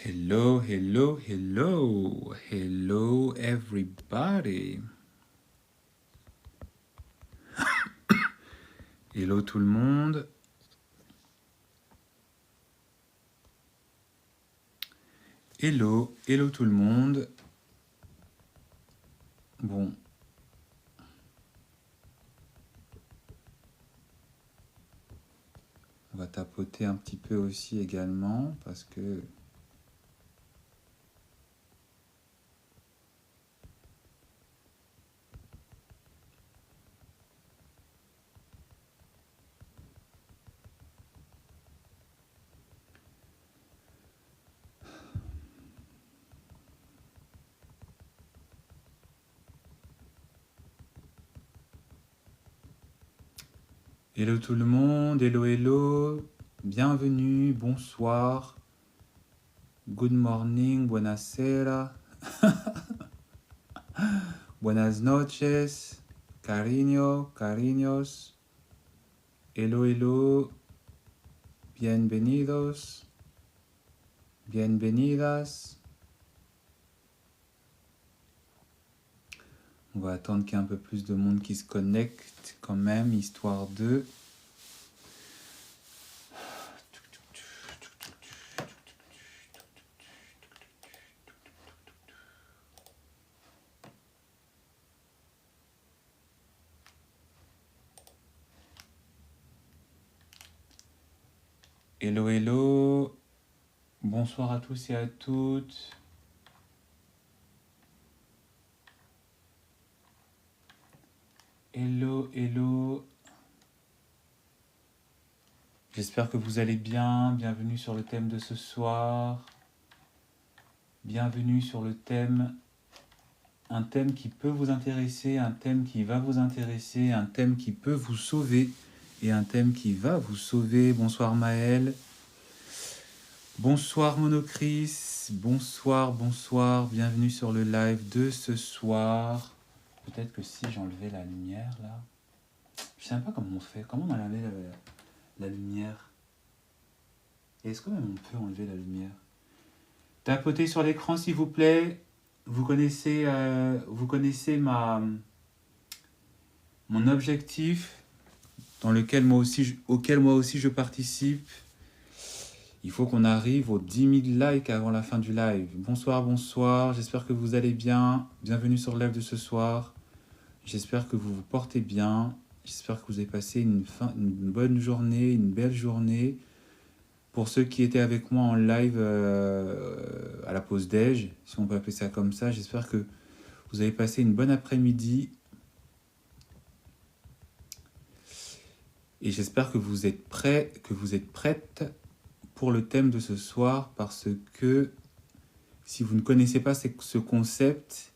Hello, hello, hello. Hello, everybody. Hello tout le monde. Hello, hello tout le monde. Bon. On va tapoter un petit peu aussi également parce que... Hello tout le monde, hello, hello. Bienvenue, bonsoir. Good morning, buonasera. Buenas noches. Cariño, cariños. Hello, hello. Bienvenidos. Bienvenidas. On va attendre qu'il y ait un peu plus de monde qui se connecte quand même, histoire de... Hello, hello. Bonsoir à tous et à toutes. Hello, hello. J'espère que vous allez bien. Bienvenue sur le thème de ce soir. Bienvenue sur le thème. Un thème qui peut vous intéresser, un thème qui va vous intéresser, un thème qui peut vous sauver et un thème qui va vous sauver. Bonsoir Maël. Bonsoir Monocris. Bonsoir, bonsoir. Bienvenue sur le live de ce soir. Peut-être que si j'enlevais la lumière là... Je sais même pas comment on fait. Comment on enlève la lumière? Est-ce que même on peut enlever la lumière? Tapotez sur l'écran s'il vous plaît. Vous connaissez mon objectif auquel moi aussi je participe. Il faut qu'on arrive aux 10 000 likes avant la fin du live. Bonsoir, bonsoir. J'espère que vous allez bien. Bienvenue sur le live de ce soir. J'espère que vous vous portez bien. J'espère que vous avez passé une bonne journée, une belle journée. Pour ceux qui étaient avec moi en live à la pause déj, si on peut appeler ça comme ça, j'espère que vous avez passé une bonne après-midi. Et j'espère que vous êtes prêts, que vous êtes prêtes pour le thème de ce soir, parce que si vous ne connaissez pas ce concept,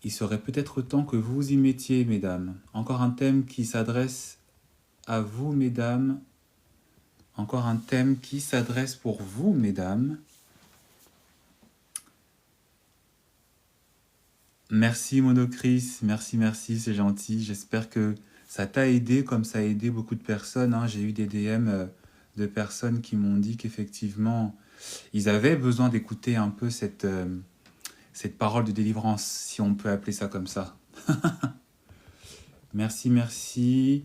il serait peut-être temps que vous vous y mettiez, mesdames. Encore un thème qui s'adresse à vous, mesdames. Encore un thème qui s'adresse pour vous, mesdames. Merci Monocris, merci, c'est gentil. J'espère que ça t'a aidé comme ça a aidé beaucoup de personnes. Hein. J'ai eu des DM de personnes qui m'ont dit qu'effectivement, ils avaient besoin d'écouter un peu cette parole de délivrance, si on peut appeler ça comme ça. Merci.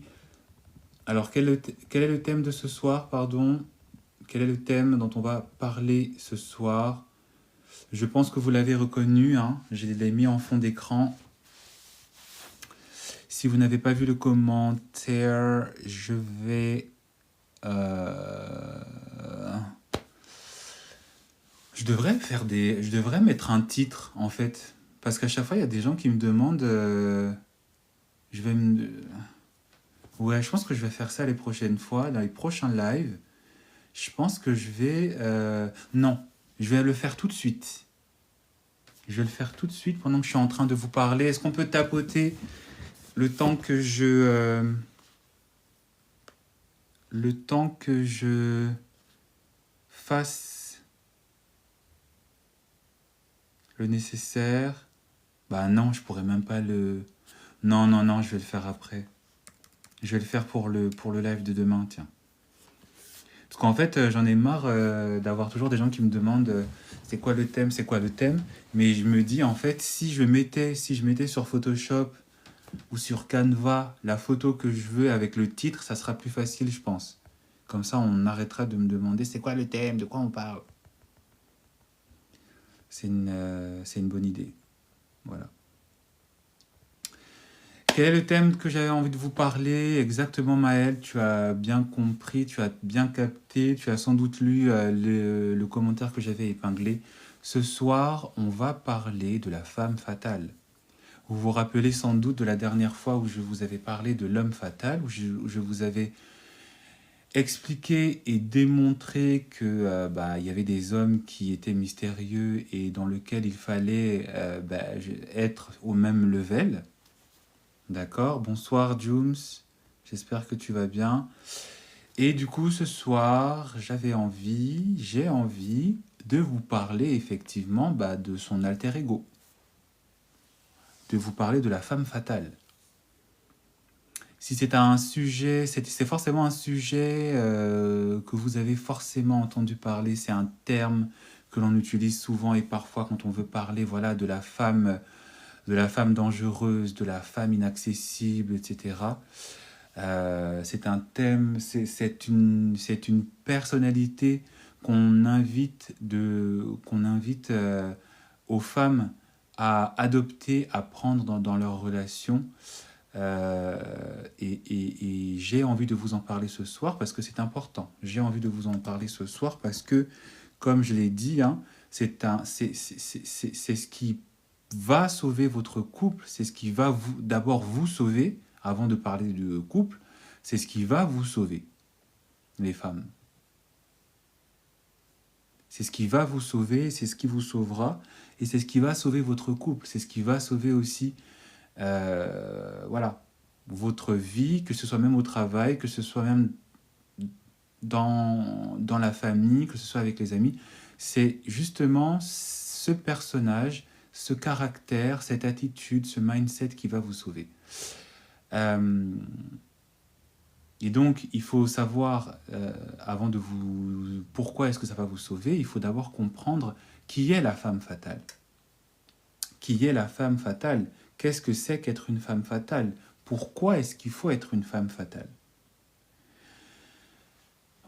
Alors, quel est le thème de ce soir, pardon? Quel est le thème dont on va parler ce soir? Je pense que vous l'avez reconnu, hein. Je l'ai mis en fond d'écran. Si vous n'avez pas vu le commentaire, je vais... Je devrais mettre un titre, en fait. Parce qu'à chaque fois, il y a des gens qui me demandent... Ouais, je pense que je vais faire ça les prochaines fois, dans les prochains lives. Je pense que je vais... Non, je vais le faire tout de suite. Je vais le faire tout de suite pendant que je suis en train de vous parler. Est-ce qu'on peut tapoter le temps que je... fasse le nécessaire? Bah non, je pourrais même pas le... Non, je vais le faire après. Je vais le faire pour le live de demain, tiens. Parce qu'en fait, j'en ai marre d'avoir toujours des gens qui me demandent c'est quoi le thème, c'est quoi le thème. Mais je me dis, en fait, si je mettais sur Photoshop ou sur Canva la photo que je veux avec le titre, ça sera plus facile, je pense. Comme ça, on arrêtera de me demander c'est quoi le thème, de quoi on parle. C'est une bonne idée. Voilà. Quel est le thème que j'avais envie de vous parler exactement, Maël? Tu as bien compris, tu as bien capté, tu as sans doute lu le commentaire que j'avais épinglé. Ce soir, on va parler de la femme fatale. Vous vous rappelez sans doute de la dernière fois où je vous avais parlé de l'homme fatal, où je vous avais expliqué et démontré que il y avait des hommes qui étaient mystérieux et dans lesquels il fallait être au même level. D'accord, bonsoir Jooms, j'espère que tu vas bien. Et du coup, ce soir, j'ai envie de vous parler effectivement de son alter ego, de vous parler de la femme fatale. Si c'est un sujet, c'est forcément un sujet que vous avez forcément entendu parler, c'est un terme que l'on utilise souvent et parfois quand on veut parler voilà, de la femme dangereuse, de la femme inaccessible, etc. C'est un thème, c'est une personnalité qu'on invite aux femmes à adopter, à prendre dans leurs relations. Et j'ai envie de vous en parler ce soir parce que c'est important. J'ai envie de vous en parler ce soir parce que, comme je l'ai dit, hein, c'est ce qui va sauver votre couple, c'est ce qui va d'abord vous sauver, avant de parler de couple, c'est ce qui va vous sauver, les femmes. C'est ce qui va vous sauver, c'est ce qui vous sauvera, et c'est ce qui va sauver votre couple, c'est ce qui va sauver aussi, voilà, votre vie, que ce soit même au travail, que ce soit même dans la famille, que ce soit avec les amis. C'est justement ce personnage, ce caractère, cette attitude, ce mindset qui va vous sauver. Et donc, il faut savoir, avant de vous... Pourquoi est-ce que ça va vous sauver? Il faut d'abord comprendre qui est la femme fatale. Qui est la femme fatale? Qu'est-ce que c'est qu'être une femme fatale? Pourquoi est-ce qu'il faut être une femme fatale?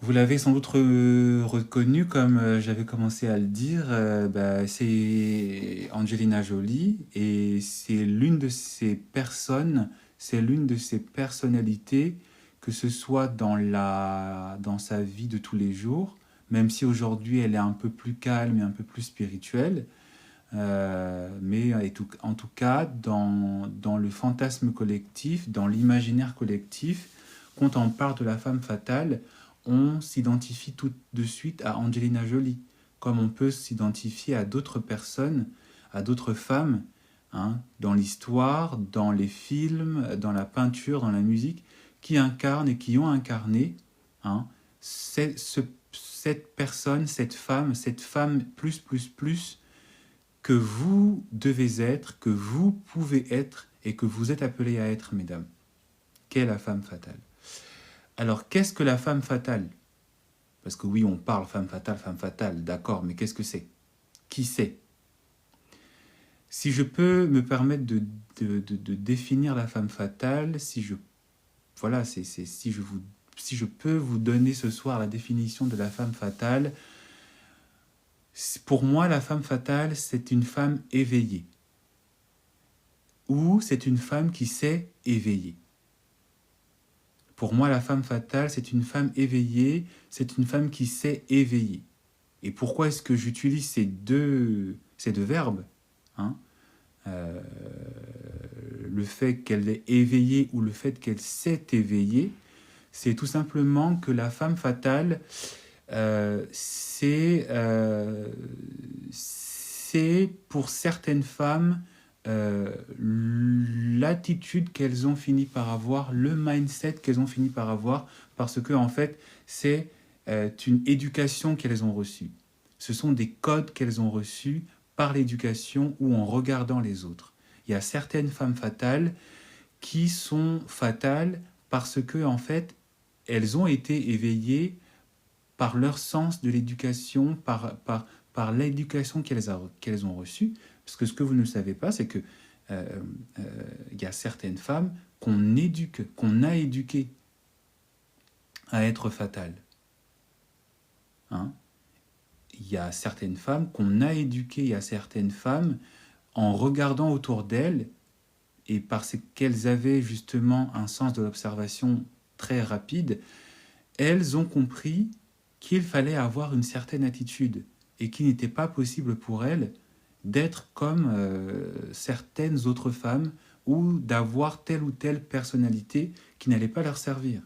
Vous l'avez sans doute reconnu, comme j'avais commencé à le dire, c'est Angelina Jolie et c'est l'une de ces personnes, c'est l'une de ces personnalités, que ce soit dans sa vie de tous les jours, même si aujourd'hui elle est un peu plus calme et un peu plus spirituelle, mais en tout cas dans le fantasme collectif, dans l'imaginaire collectif, quand on parle de la femme fatale, on s'identifie tout de suite à Angelina Jolie, comme on peut s'identifier à d'autres personnes, à d'autres femmes, hein, dans l'histoire, dans les films, dans la peinture, dans la musique, qui incarnent et qui ont incarné, hein, cette personne, cette femme plus, que vous devez être, que vous pouvez être et que vous êtes appelés à être, mesdames. Qu'est la femme fatale? Alors, qu'est-ce que la femme fatale? Parce que oui, on parle femme fatale, d'accord, mais qu'est-ce que c'est? Qui c'est? Si je peux me permettre de définir la femme fatale, si je peux vous donner ce soir la définition de la femme fatale, pour moi, la femme fatale, c'est une femme éveillée. Ou c'est une femme qui sait éveiller. Pour moi, la femme fatale, c'est une femme éveillée, c'est une femme qui sait éveiller. Et pourquoi est-ce que j'utilise ces deux verbes, hein, le fait qu'elle est éveillée ou le fait qu'elle sait éveiller, c'est tout simplement que la femme fatale, c'est pour certaines femmes l'attitude qu'elles ont fini par avoir, le mindset qu'elles ont fini par avoir, parce que en fait, c'est une éducation qu'elles ont reçue. Ce sont des codes qu'elles ont reçus par l'éducation ou en regardant les autres. Il y a certaines femmes fatales qui sont fatales parce que en fait, elles ont été éveillées par leur sens de l'éducation, par l'éducation qu'elles ont reçue. Parce que ce que vous ne savez pas, c'est que y a certaines femmes qu'on a éduquées à être fatales. Hein? Il y a certaines femmes qu'on a éduquées, il y a certaines femmes, en regardant autour d'elles, et parce qu'elles avaient justement un sens de l'observation très rapide, elles ont compris qu'il fallait avoir une certaine attitude et qu'il n'était pas possible pour elles d'être comme certaines autres femmes ou d'avoir telle ou telle personnalité qui n'allait pas leur servir.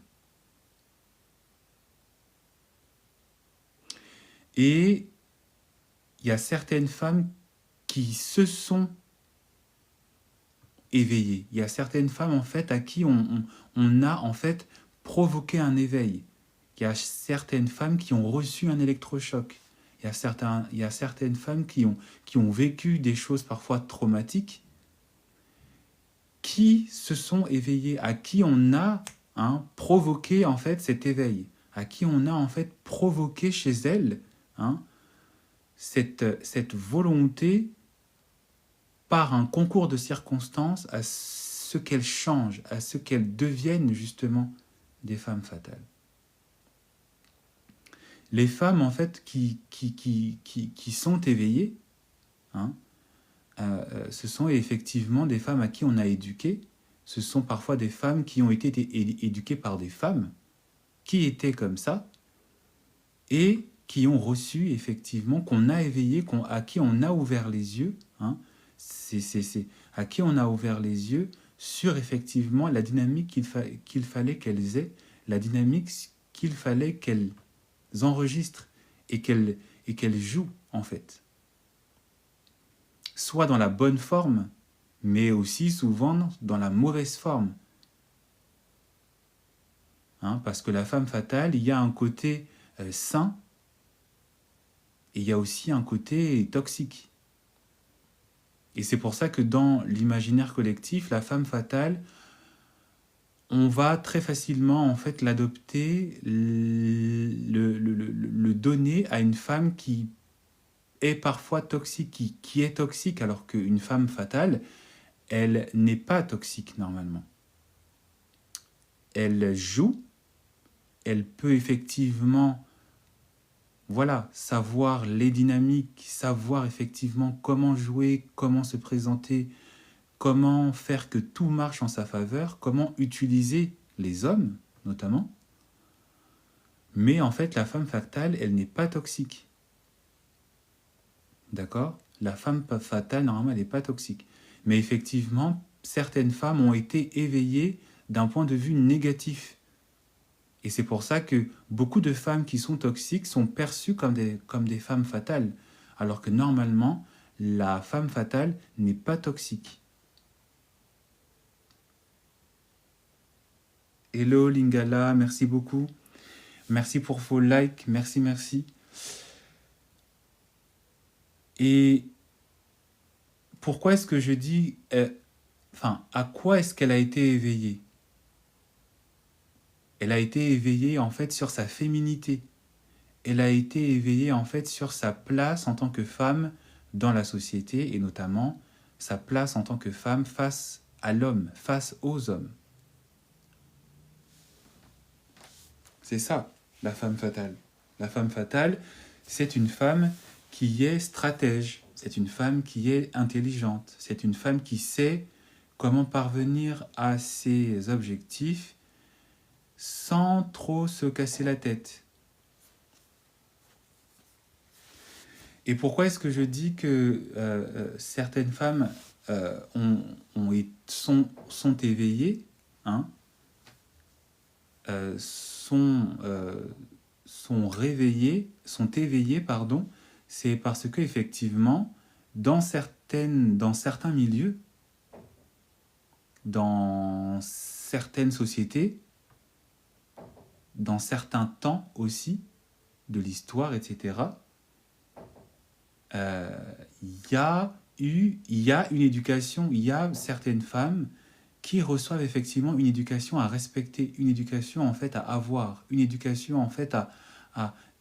Et il y a certaines femmes qui se sont éveillées. Il y a certaines femmes en fait à qui on a en fait provoqué un éveil. Il y a certaines femmes qui ont reçu un électrochoc. Il y a certaines femmes qui ont vécu des choses parfois traumatiques, qui se sont éveillées, à qui on a provoqué en fait cet éveil, à qui on a en fait provoqué chez elles cette volonté par un concours de circonstances à ce qu'elles changent, à ce qu'elles deviennent justement des femmes fatales. Les femmes en fait qui sont éveillées, ce sont effectivement des femmes à qui on a éduqué. Ce sont parfois des femmes qui ont été éduquées par des femmes qui étaient comme ça et qui ont reçu effectivement, qu'on a éveillé, à qui on a ouvert les yeux, à qui on a ouvert les yeux sur effectivement la dynamique qu'il fallait qu'elles aient, la dynamique qu'il fallait qu'elles enregistrent et qu'elles jouent en fait. Soit dans la bonne forme, mais aussi souvent dans la mauvaise forme. Parce que la femme fatale, il y a un côté sain et il y a aussi un côté toxique. Et c'est pour ça que dans l'imaginaire collectif, la femme fatale, on va très facilement en fait l'adopter, le donner à une femme qui est parfois toxique, qui est toxique, alors qu'une femme fatale, elle n'est pas toxique normalement. Elle joue, elle peut effectivement savoir les dynamiques, savoir effectivement comment jouer, comment se présenter, comment faire que tout marche en sa faveur, comment utiliser les hommes notamment. Mais en fait, la femme fatale, elle n'est pas toxique. D'accord ? La femme fatale, normalement, elle n'est pas toxique. Mais effectivement, certaines femmes ont été éveillées d'un point de vue négatif. Et c'est pour ça que beaucoup de femmes qui sont toxiques sont perçues comme des femmes fatales, alors que normalement, la femme fatale n'est pas toxique. Hello Lingala, merci beaucoup. Merci pour vos likes, merci. Et pourquoi est-ce que je dis... à quoi est-ce qu'elle a été éveillée ? Elle a été éveillée en fait sur sa féminité. Elle a été éveillée en fait sur sa place en tant que femme dans la société et notamment sa place en tant que femme face à l'homme, face aux hommes. C'est ça, la femme fatale. La femme fatale, c'est une femme qui est stratège, c'est une femme qui est intelligente, c'est une femme qui sait comment parvenir à ses objectifs sans trop se casser la tête. Et pourquoi est-ce que je dis que certaines femmes sont éveillées, sont éveillées, pardon, c'est parce que effectivement, dans certains milieux, dans certaines sociétés, dans certains temps aussi de l'histoire, etc., il y a une éducation, il y a certaines femmes qui reçoivent effectivement une éducation à respecter, une éducation en fait à avoir, une éducation en fait à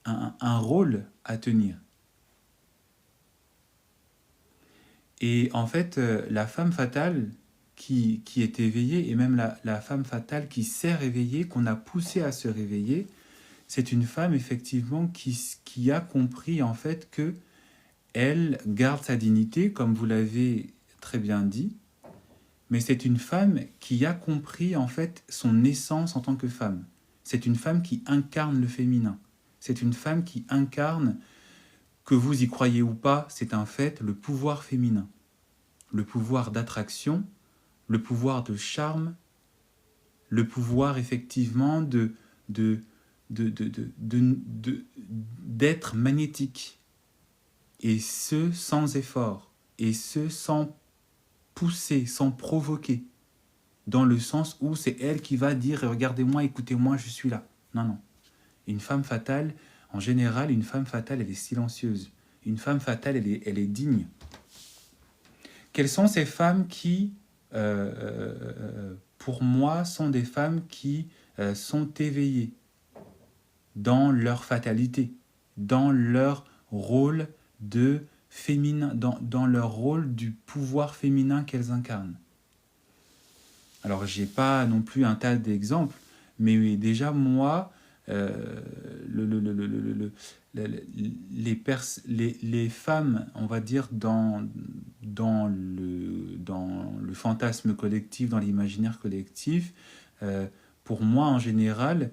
un rôle à tenir. Et en fait, la femme fatale qui est éveillée, et même la femme fatale qui s'est réveillée, qu'on a poussée à se réveiller, c'est une femme effectivement qui a compris en fait que elle garde sa dignité, comme vous l'avez très bien dit, mais c'est une femme qui a compris en fait son essence en tant que femme. C'est une femme qui incarne le féminin. C'est une femme qui incarne, que vous y croyez ou pas, c'est un fait, le pouvoir féminin. Le pouvoir d'attraction, le pouvoir de charme, le pouvoir effectivement d'être magnétique. Et ce, sans effort. Et ce, sans pousser, sans provoquer. Dans le sens où c'est elle qui va dire « Regardez-moi, écoutez-moi, je suis là ». Non, non. Une femme fatale, en général, une femme fatale, elle est silencieuse. Une femme fatale, elle est digne. Quelles sont ces femmes qui, pour moi, sont des femmes qui sont éveillées dans leur fatalité, dans leur rôle de féminin, dans leur rôle du pouvoir féminin qu'elles incarnent. Alors, j'ai pas non plus un tas d'exemples, mais déjà, moi, les femmes, on va dire, dans le fantasme collectif, dans l'imaginaire collectif, pour moi, en général,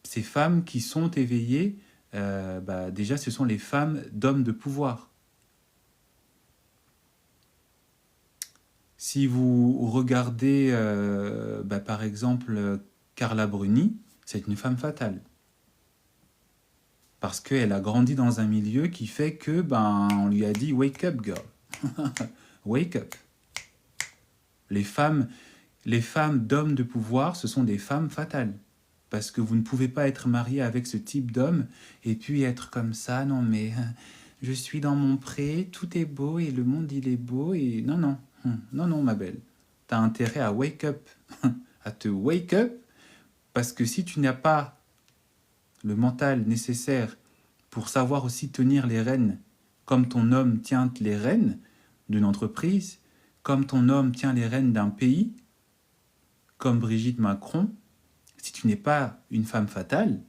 ces femmes qui sont éveillées, déjà, ce sont les femmes d'hommes de pouvoir. Si vous regardez, par exemple, Carla Bruni, c'est une femme fatale. Parce qu'elle a grandi dans un milieu qui fait que, on lui a dit « Wake up, girl ». Wake up. Les femmes d'hommes de pouvoir, ce sont des femmes fatales. Parce que vous ne pouvez pas être marié avec ce type d'homme et puis être comme ça. Non, mais je suis dans mon pré, tout est beau et le monde, il est beau. Et non, non. Non, non, ma belle. Tu as intérêt à wake up. À te wake up. Parce que si tu n'as pas le mental nécessaire pour savoir aussi tenir les rênes, comme ton homme tient les rênes d'une entreprise, comme ton homme tient les rênes d'un pays, comme Brigitte Macron, si tu n'es pas une femme fatale,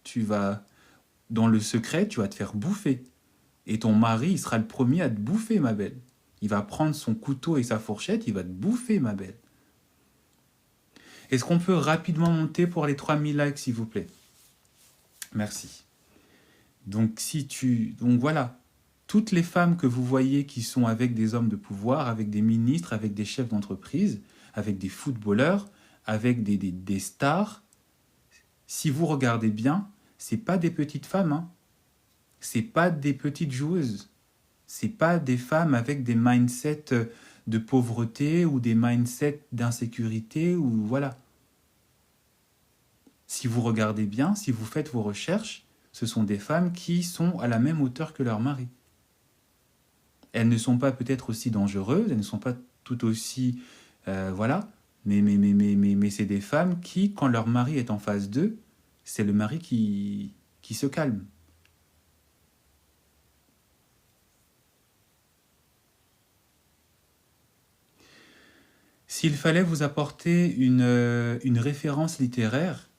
tu vas, dans le secret, tu vas te faire bouffer. Et ton mari, il sera le premier à te bouffer, ma belle. Il va prendre son couteau et sa fourchette, il va te bouffer, ma belle. Est-ce qu'on peut rapidement monter pour les 3000 likes, s'il vous plaît? Merci. Donc voilà, toutes les femmes que vous voyez qui sont avec des hommes de pouvoir, avec des ministres, avec des chefs d'entreprise, avec des footballeurs, avec des stars, si vous regardez bien, c'est pas des petites femmes, hein. C'est pas des petites joueuses. C'est pas des femmes avec des mindsets de pauvreté ou des mindsets d'insécurité ou voilà. Si vous regardez bien, si vous faites vos recherches, ce sont des femmes qui sont à la même hauteur que leur mari. Elles ne sont pas peut-être aussi dangereuses, elles ne sont pas tout aussi... voilà, mais c'est des femmes qui, quand leur mari est en face d'eux, c'est le mari qui se calme. S'il fallait vous apporter une référence littéraire,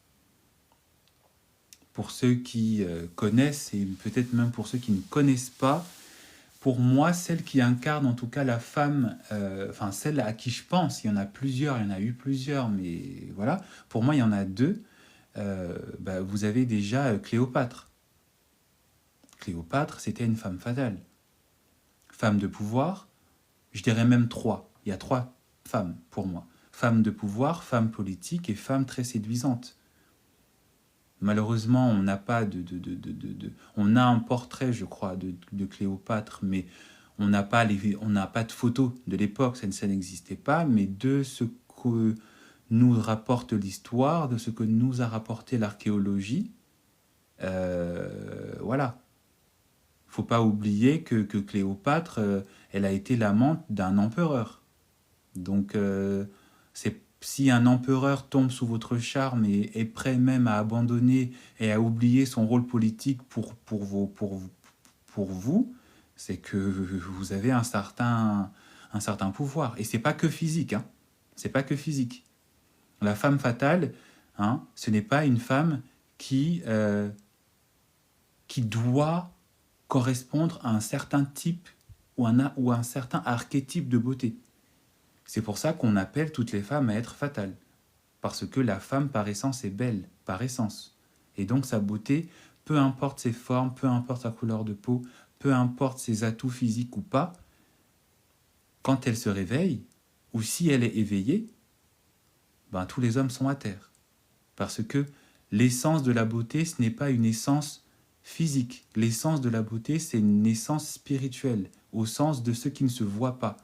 pour ceux qui connaissent et peut-être même pour ceux qui ne connaissent pas, pour moi, celle qui incarne en tout cas la femme, celle à qui je pense, il y en a plusieurs, il y en a eu plusieurs, mais voilà, pour moi il y en a deux. Vous avez déjà Cléopâtre. Cléopâtre, c'était une femme fatale. Femme de pouvoir, je dirais même trois. Il y a trois femmes pour moi. Femme de pouvoir, femme politique et femme très séduisante. Malheureusement, on n'a pas on a un portrait, je crois, de Cléopâtre, mais on n'a pas de photos de l'époque, ça n'existait pas, mais de ce que nous rapporte l'histoire, de ce que nous a rapporté l'archéologie, voilà. Faut pas oublier que Cléopâtre, elle a été l'amante d'un empereur. Donc, si un empereur tombe sous votre charme et est prêt même à abandonner et à oublier son rôle politique pour vous, c'est que vous avez un certain pouvoir. Et c'est pas que physique, hein. C'est pas que physique. La femme fatale, hein, ce n'est pas une femme qui doit correspondre à un certain type ou un certain archétype de beauté. C'est pour ça qu'on appelle toutes les femmes à être fatales. Parce que la femme, par essence, est belle, par essence. Et donc sa beauté, peu importe ses formes, peu importe sa couleur de peau, peu importe ses atouts physiques ou pas, quand elle se réveille, ou si elle est éveillée, ben, tous les hommes sont à terre. Parce que l'essence de la beauté, ce n'est pas une essence physique. L'essence de la beauté, c'est une essence spirituelle, au sens de ce qui ne se voit pas,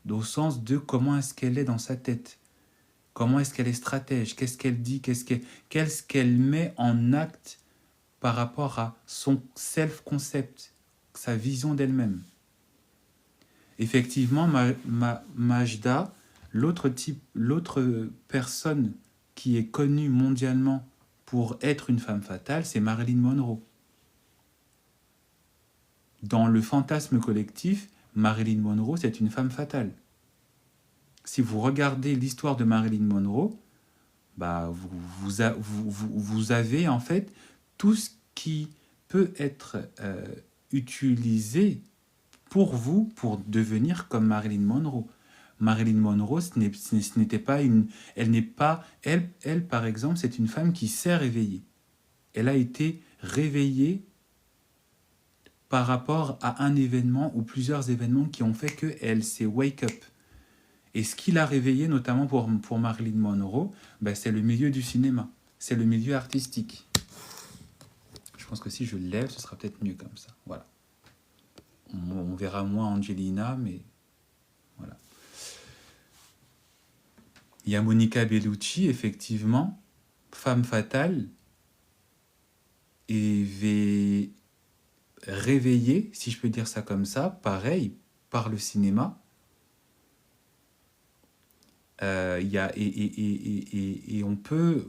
au sens de comment est-ce qu'elle est dans sa tête, comment est-ce qu'elle est stratège, qu'est-ce qu'elle dit, qu'est-ce qu'elle met en acte par rapport à son self-concept, sa vision d'elle-même. Effectivement, Majda, l'autre personne qui est connue mondialement pour être une femme fatale, c'est Marilyn Monroe. Dans le fantasme collectif, Marilyn Monroe, c'est une femme fatale. Si vous regardez l'histoire de Marilyn Monroe, bah, vous avez en fait tout ce qui peut être utilisé pour vous, pour devenir comme Marilyn Monroe. Marilyn Monroe, ce n'était pas une... Elle n'est pas... Elle, par exemple, c'est une femme qui s'est réveillée. Elle a été réveillée par rapport à un événement ou plusieurs événements qui ont fait qu'elle s'est wake up. Et ce qui l'a réveillée, notamment pour Marilyn Monroe, ben, c'est le milieu du cinéma. C'est le milieu artistique. Je pense que si je lève, ce sera peut-être mieux comme ça. Voilà. On verra moins Angelina, mais voilà. Il y a Monica Bellucci, effectivement, femme fatale, et réveillée, si je peux dire ça comme ça, pareil, par le cinéma. Et on peut,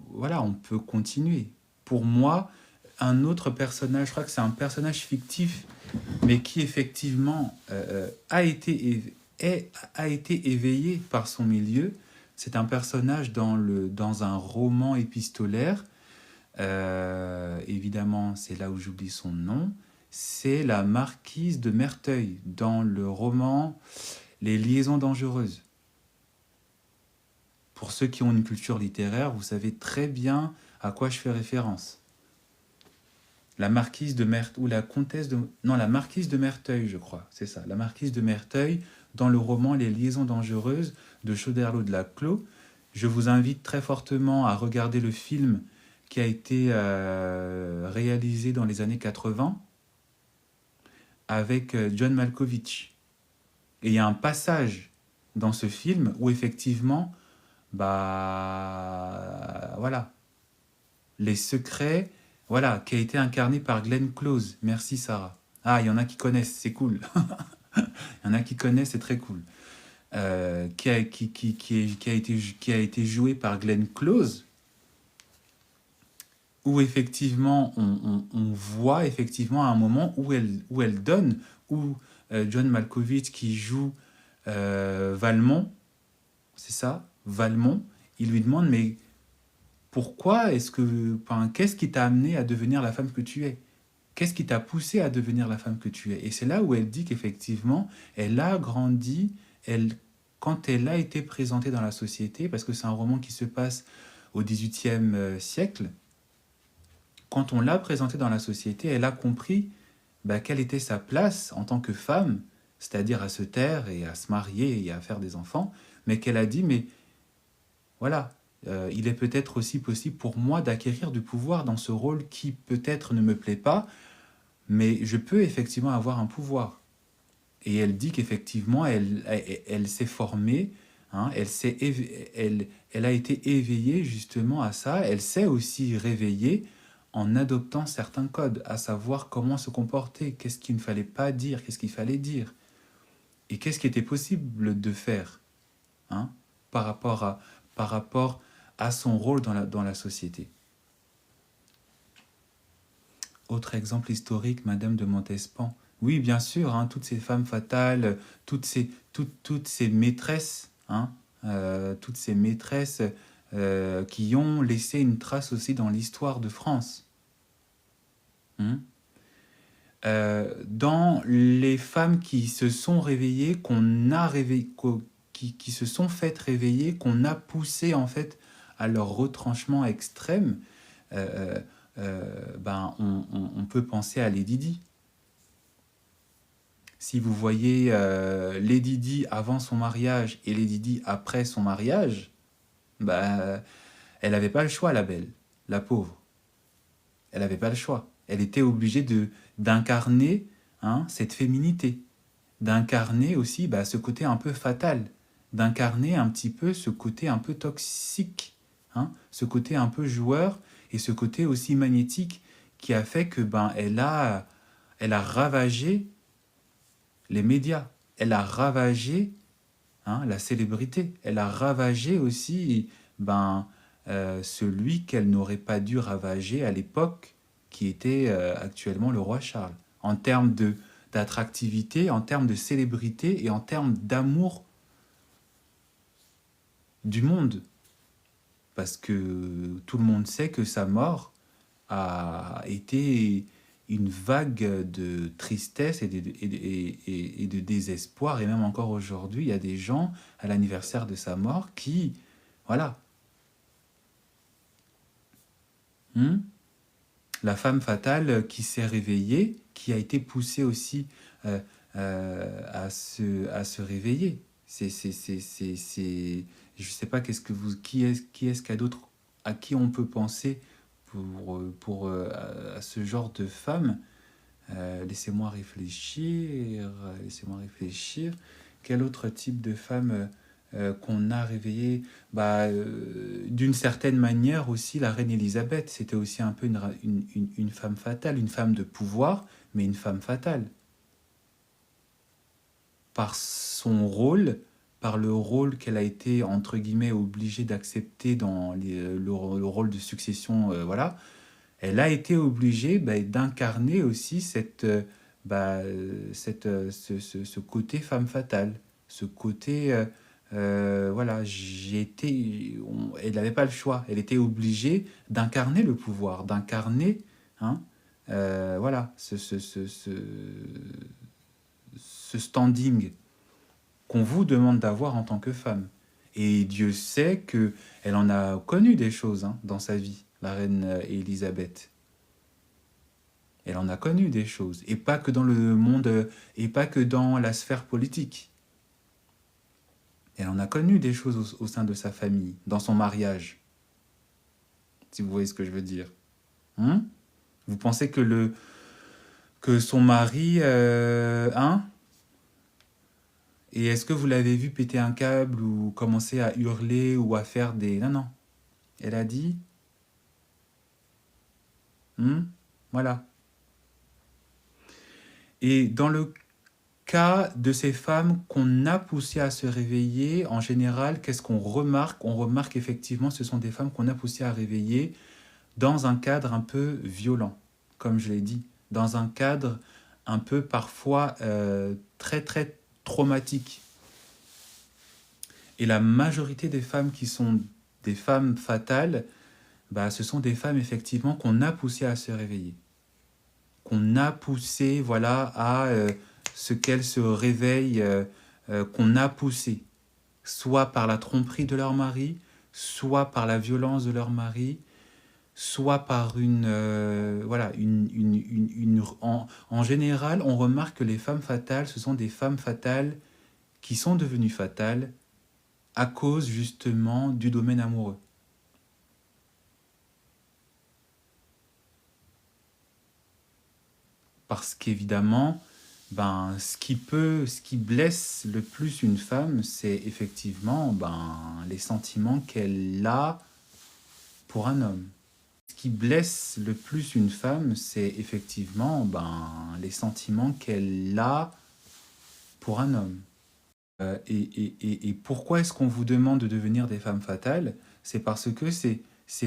voilà, on peut continuer. Pour moi, un autre personnage, je crois que c'est un personnage fictif, mais qui effectivement a été éveillé par son milieu. C'est un personnage dans un roman épistolaire. Évidemment, c'est là où j'oublie son nom. C'est la marquise de Merteuil dans le roman Les Liaisons dangereuses. Pour ceux qui ont une culture littéraire, vous savez très bien à quoi je fais référence. La marquise de Merteuil, ou la comtesse de... Non, la marquise de Merteuil, je crois, c'est ça. La marquise de Merteuil, dans le roman Les Liaisons dangereuses de Choderlos de la Clos. Je vous invite très fortement à regarder le film qui a été réalisé dans les années 80 avec John Malkovich. Et il y a un passage dans ce film où effectivement, bah voilà, les secrets, voilà, qui a été incarné par Glenn Close. Merci Sarah. Ah, il y en a qui connaissent, c'est cool. Il y en a qui connaissent, c'est très cool. Qui a été joué par Glenn Close, où effectivement on voit effectivement à un moment où elle donne, où John Malkovich qui joue Valmont, c'est ça, Valmont, il lui demande mais pourquoi qu'est-ce qui t'a amené à devenir la femme que tu es? Qu'est-ce qui t'a poussé à devenir la femme que tu es? Et c'est là où elle dit qu'effectivement, elle a grandi, quand elle a été présentée dans la société, parce que c'est un roman qui se passe au XVIIIe siècle, quand on l'a présentée dans la société, elle a compris quelle était sa place en tant que femme, c'est-à-dire à se taire et à se marier et à faire des enfants, mais qu'elle a dit, mais voilà, il est peut-être aussi possible pour moi d'acquérir du pouvoir dans ce rôle qui peut-être ne me plaît pas, mais je peux effectivement avoir un pouvoir. Et elle dit qu'effectivement, elle s'est formée, hein, elle a été éveillée justement à ça, elle s'est aussi réveillée en adoptant certains codes, à savoir comment se comporter, qu'est-ce qu'il ne fallait pas dire, qu'est-ce qu'il fallait dire, et qu'est-ce qui était possible de faire, hein, par rapport par rapport à son rôle dans la société. Autre exemple historique, Madame de Montespan. Oui, bien sûr, hein, toutes ces femmes fatales, toutes ces maîtresses, hein, toutes ces maîtresses qui ont laissé une trace aussi dans l'histoire de France. Hein. Dans les femmes qui se sont réveillées, qui se sont faites réveiller, qu'on a poussé en fait à leur retranchement extrême, ben, on peut penser à Lady Di. Si vous voyez Lady Di avant son mariage et Lady Di après son mariage, bah, elle n'avait pas le choix, la belle, la pauvre. Elle n'avait pas le choix. Elle était obligée d'incarner cette féminité, d'incarner aussi ce côté un peu fatal, d'incarner un petit peu ce côté un peu toxique, ce côté un peu joueur et ce côté aussi magnétique qui a fait que elle a ravagé les médias, elle a ravagé la célébrité, elle a ravagé aussi celui qu'elle n'aurait pas dû ravager à l'époque, qui était actuellement le roi Charles, en termes d'attractivité, en termes de célébrité et en termes d'amour du monde. Parce que tout le monde sait que sa mort a été une vague de tristesse et de désespoir. Et même encore aujourd'hui, il y a des gens, à l'anniversaire de sa mort, qui... Voilà. La femme fatale qui s'est réveillée, qui a été poussée aussi à se réveiller. Je sais pas qui est-ce qu'il y a d'autre à qui on peut penser à ce genre de femme. Laissez-moi réfléchir. Quel autre type de femme qu'on a réveillé d'une certaine manière aussi, la reine Elisabeth, c'était aussi un peu une femme fatale, une femme de pouvoir, mais une femme fatale. Par son rôle, par le rôle qu'elle a été, entre guillemets, obligée d'accepter dans le rôle de succession, voilà, elle a été obligée d'incarner aussi ce côté femme fatale, ce côté... voilà, elle n'avait pas le choix. Elle était obligée d'incarner le pouvoir, d'incarner, voilà, ce standing qu'on vous demande d'avoir en tant que femme. Et Dieu sait que elle en a connu des choses dans sa vie, la reine Élisabeth. Elle en a connu des choses, et pas que dans le monde, et pas que dans la sphère politique. Elle en a connu des choses au sein de sa famille, dans son mariage. Si vous voyez ce que je veux dire. Vous pensez que son mari... Et est-ce que vous l'avez vu péter un câble ou commencer à hurler ou à faire des... Non, non. Elle a dit... Voilà. Et dans le cas de ces femmes qu'on a poussées à se réveiller, en général, qu'est-ce qu'on remarque? On remarque effectivement ce sont des femmes qu'on a poussées à réveiller dans un cadre un peu violent, comme je l'ai dit, dans un cadre un peu parfois très très traumatique. Et la majorité des femmes qui sont des femmes fatales, ce sont des femmes effectivement qu'on a poussées à se réveiller, qu'on a poussées à ce qu'elles se réveillent, qu'on a poussées, soit par la tromperie de leur mari, soit par la violence de leur mari, soit par en général, on remarque que les femmes fatales, ce sont des femmes fatales qui sont devenues fatales à cause justement du domaine amoureux. Parce qu'évidemment, ce qui blesse le plus une femme, c'est effectivement les sentiments qu'elle a pour un homme. Ce qui blesse le plus une femme, c'est effectivement les sentiments qu'elle a pour un homme. Et pourquoi est-ce qu'on vous demande de devenir des femmes fatales? C'est parce que c'est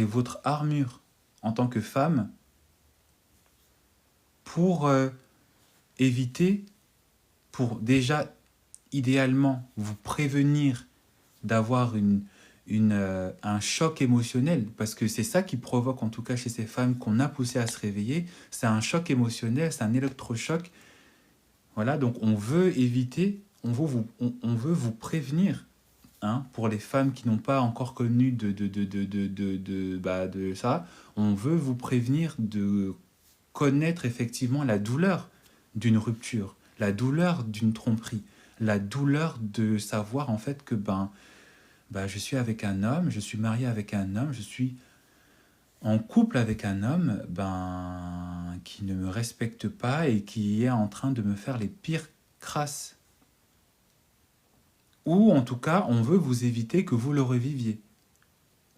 votre armure en tant que femme pour éviter, pour déjà idéalement vous prévenir d'avoir un choc émotionnel, parce que c'est ça qui provoque, en tout cas chez ces femmes qu'on a poussé à se réveiller, c'est un choc émotionnel, c'est un électrochoc. Voilà, donc on veut éviter, on veut vous prévenir, hein, pour les femmes qui n'ont pas encore connu de ça, on veut vous prévenir de connaître effectivement la douleur d'une rupture, la douleur d'une tromperie, la douleur de savoir en fait que je suis avec un homme, je suis marié avec un homme, je suis en couple avec un homme qui ne me respecte pas et qui est en train de me faire les pires crasses. Ou en tout cas, on veut vous éviter que vous le reviviez.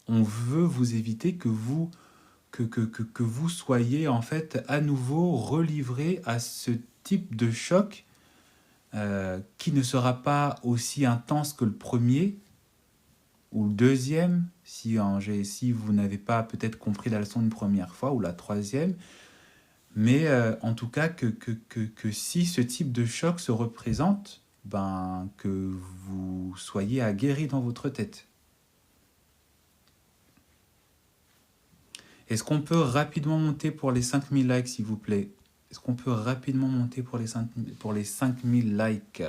On veut vous éviter que vous soyez en fait à nouveau relivré à ce type de choc qui ne sera pas aussi intense que le premier ou le deuxième, si vous n'avez pas peut-être compris la leçon une première fois, ou la troisième, mais en tout cas que si ce type de choc se représente, que vous soyez aguerri dans votre tête. Est-ce qu'on peut rapidement monter pour les 5000 likes, s'il vous plaît? Est-ce qu'on peut rapidement monter pour les 5000 likes?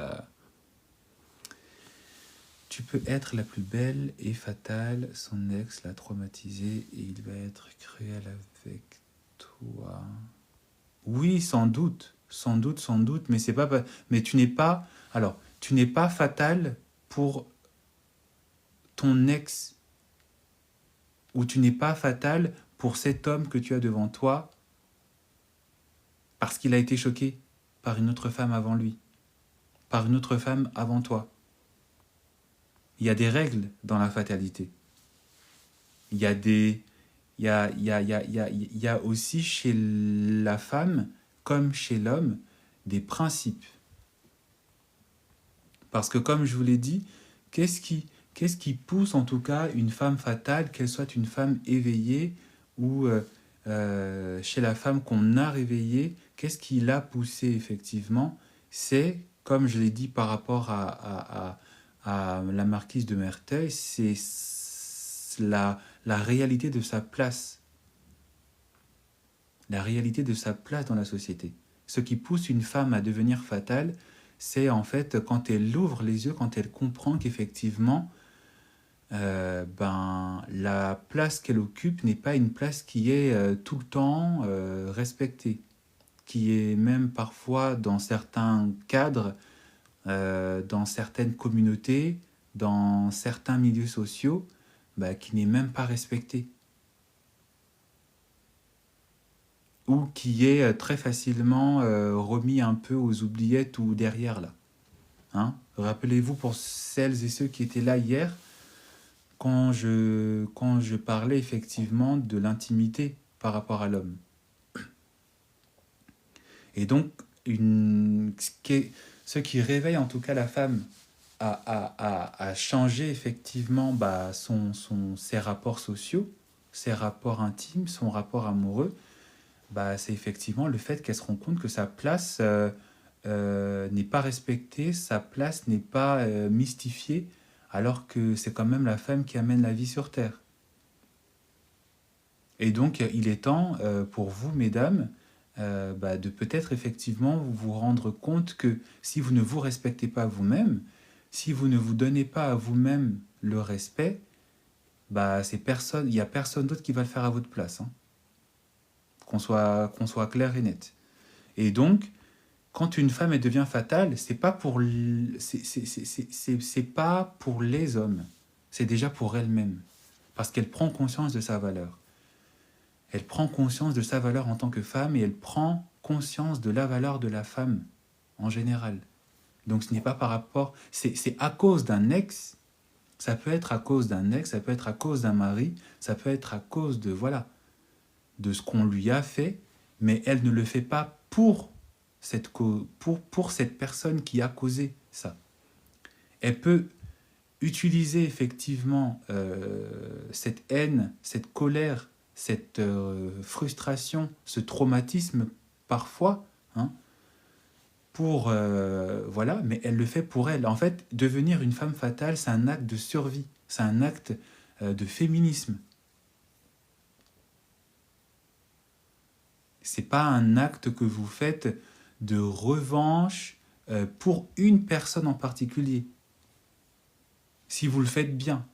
Tu peux être la plus belle et fatale, son ex l'a traumatisé et il va être cruel avec toi. Oui, sans doute, mais c'est pas, mais tu n'es pas, alors, tu n'es pas fatale pour ton ex, ou tu n'es pas fatale pour cet homme que tu as devant toi parce qu'il a été choqué par une autre femme avant lui, par une autre femme avant toi. Il y a des règles dans la fatalité. Il y a des, il y a aussi chez la femme, comme chez l'homme, des principes. Parce que comme je vous l'ai dit, qu'est-ce qui pousse en tout cas une femme fatale, qu'elle soit une femme éveillée ou chez la femme qu'on a réveillée, qu'est-ce qui l'a poussée effectivement? C'est, comme je l'ai dit par rapport à la marquise de Merteuil, c'est la réalité de sa place. La réalité de sa place dans la société. Ce qui pousse une femme à devenir fatale, c'est en fait quand elle ouvre les yeux, quand elle comprend qu'effectivement, la place qu'elle occupe n'est pas une place qui est tout le temps respectée, qui est même parfois dans certains cadres, dans certaines communautés, dans certains milieux sociaux, qui n'est même pas respectée. Ou qui est très facilement remis un peu aux oubliettes ou derrière là. Hein? Rappelez-vous pour celles et ceux qui étaient là hier, quand je parlais effectivement de l'intimité par rapport à l'homme. Et donc, ce qui réveille en tout cas la femme à changer effectivement ses rapports sociaux, ses rapports intimes, son rapport amoureux, c'est effectivement le fait qu'elle se rend compte que sa place n'est pas respectée, sa place n'est pas mystifiée, alors que c'est quand même la femme qui amène la vie sur Terre. Et donc, il est temps pour vous, mesdames, de peut-être effectivement vous rendre compte que si vous ne vous respectez pas vous-même, si vous ne vous donnez pas à vous-même le respect, il n'y a personne d'autre qui va le faire à votre place. Hein. Qu'on soit clair et net. Et donc, quand une femme elle devient fatale, c'est pas pour les hommes, c'est déjà pour elle-même, parce qu'elle prend conscience de sa valeur. Elle prend conscience de sa valeur en tant que femme et elle prend conscience de la valeur de la femme en général. Donc ce n'est pas par rapport, c'est à cause d'un ex. Ça peut être à cause d'un ex, ça peut être à cause d'un mari, ça peut être à cause de de ce qu'on lui a fait, mais elle ne le fait pas pour cette personne qui a causé ça. Elle peut utiliser effectivement cette haine, cette colère, cette frustration, ce traumatisme parfois, hein, pour voilà, mais elle le fait pour elle. En fait, devenir une femme fatale, c'est un acte de survie, c'est un acte de féminisme. C'est pas un acte que vous faites de revanche pour une personne en particulier. Si vous le faites bien.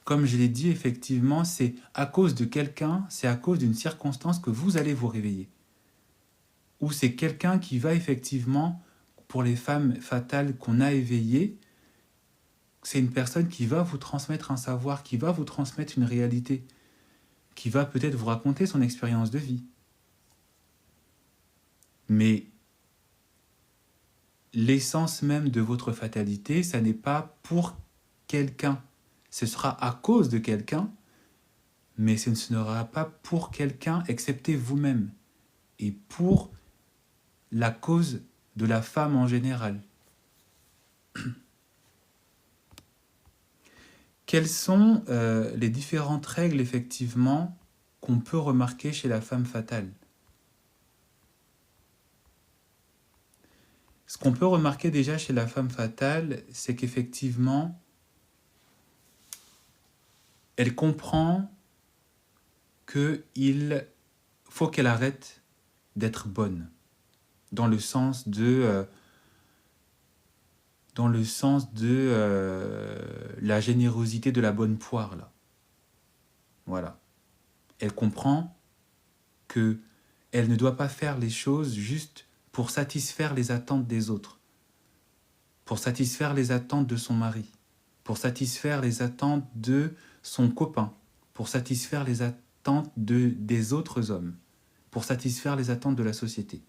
Comme je l'ai dit, effectivement, c'est à cause de quelqu'un, c'est à cause d'une circonstance que vous allez vous réveiller. Ou c'est quelqu'un qui va effectivement, pour les femmes fatales qu'on a éveillées, c'est une personne qui va vous transmettre un savoir, qui va vous transmettre une réalité, qui va peut-être vous raconter son expérience de vie. Mais l'essence même de votre fatalité, ça n'est pas pour quelqu'un. Ce sera à cause de quelqu'un, mais ce ne sera pas pour quelqu'un excepté vous-même et pour la cause de la femme en général. Quelles sont les différentes règles, effectivement, qu'on peut remarquer chez la femme fatale? Ce qu'on peut remarquer déjà chez la femme fatale, c'est qu'effectivement, elle comprend qu'il faut qu'elle arrête d'être bonne, dans le sens de la générosité de la bonne poire, là. Voilà. Elle comprend que elle ne doit pas faire les choses juste pour satisfaire les attentes des autres, pour satisfaire les attentes de son mari, pour satisfaire les attentes de son copain, pour satisfaire les attentes des autres hommes, pour satisfaire les attentes de la société.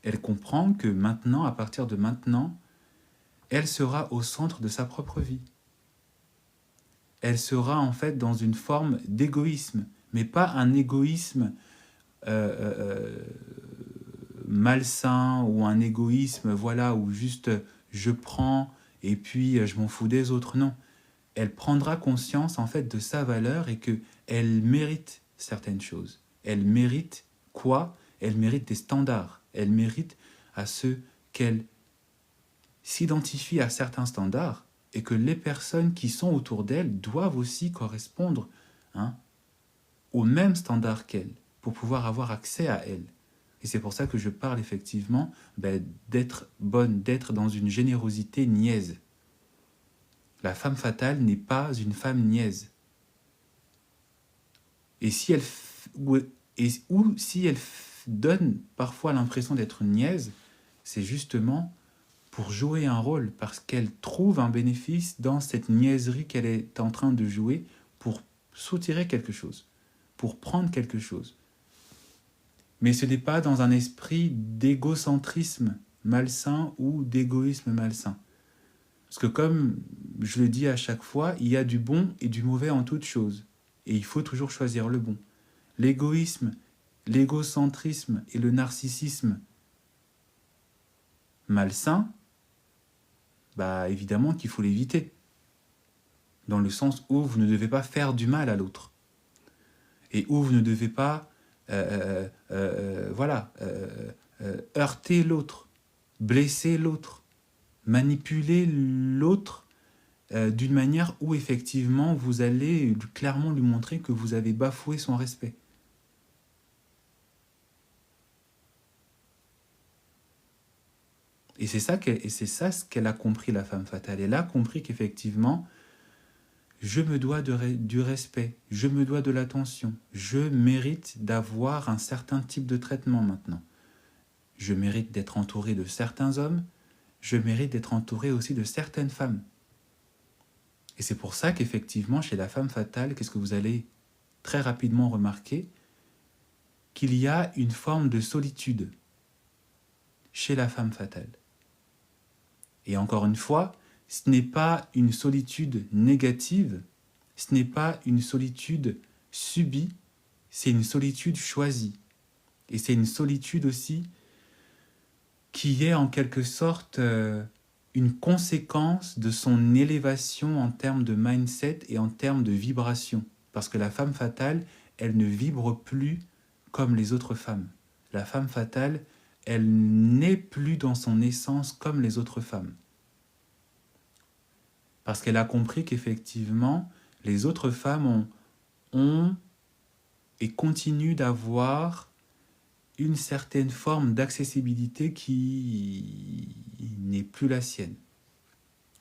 Elle comprend que maintenant, à partir de maintenant, elle sera au centre de sa propre vie. Elle sera en fait dans une forme d'égoïsme, mais pas un égoïsme malsain ou un égoïsme, voilà, où juste je prends et puis je m'en fous des autres. Non, elle prendra conscience en fait de sa valeur et que elle mérite certaines choses. Elle mérite quoi? Elle mérite des standards. Elle mérite à ce qu'elle s'identifie à certains standards et que les personnes qui sont autour d'elle doivent aussi correspondre, hein, aux mêmes standards qu'elle pour pouvoir avoir accès à elle. Et c'est pour ça que je parle effectivement d'être bonne, d'être dans une générosité niaise. La femme fatale n'est pas une femme niaise. Et si elle, ou si elle donne parfois l'impression d'être niaise, c'est justement pour jouer un rôle, parce qu'elle trouve un bénéfice dans cette niaiserie qu'elle est en train de jouer pour soutirer quelque chose, pour prendre quelque chose. Mais ce n'est pas dans un esprit d'égocentrisme malsain ou d'égoïsme malsain. Parce que comme je le dis à chaque fois, il y a du bon et du mauvais en toute chose. Et il faut toujours choisir le bon. L'égoïsme, l'égocentrisme et le narcissisme malsain, évidemment qu'il faut l'éviter. Dans le sens où vous ne devez pas faire du mal à l'autre. Et où vous ne devez pas heurter l'autre, blesser l'autre, manipuler l'autre d'une manière où effectivement vous allez clairement lui montrer que vous avez bafoué son respect. Et c'est ça ce qu'elle a compris, la femme fatale. Elle a compris qu'effectivement, je me dois du respect, je me dois de l'attention, je mérite d'avoir un certain type de traitement maintenant. Je mérite d'être entouré de certains hommes, je mérite d'être entouré aussi de certaines femmes. Et c'est pour ça qu'effectivement, chez la femme fatale, qu'est-ce que vous allez très rapidement remarquer? Qu'il y a une forme de solitude chez la femme fatale. Et encore une fois, ce n'est pas une solitude négative, ce n'est pas une solitude subie, c'est une solitude choisie. Et c'est une solitude aussi qui est en quelque sorte une conséquence de son élévation en termes de mindset et en termes de vibration. Parce que la femme fatale, elle ne vibre plus comme les autres femmes. La femme fatale, elle n'est plus dans son essence comme les autres femmes. Parce qu'elle a compris qu'effectivement, les autres femmes ont et continuent d'avoir une certaine forme d'accessibilité qui n'est plus la sienne.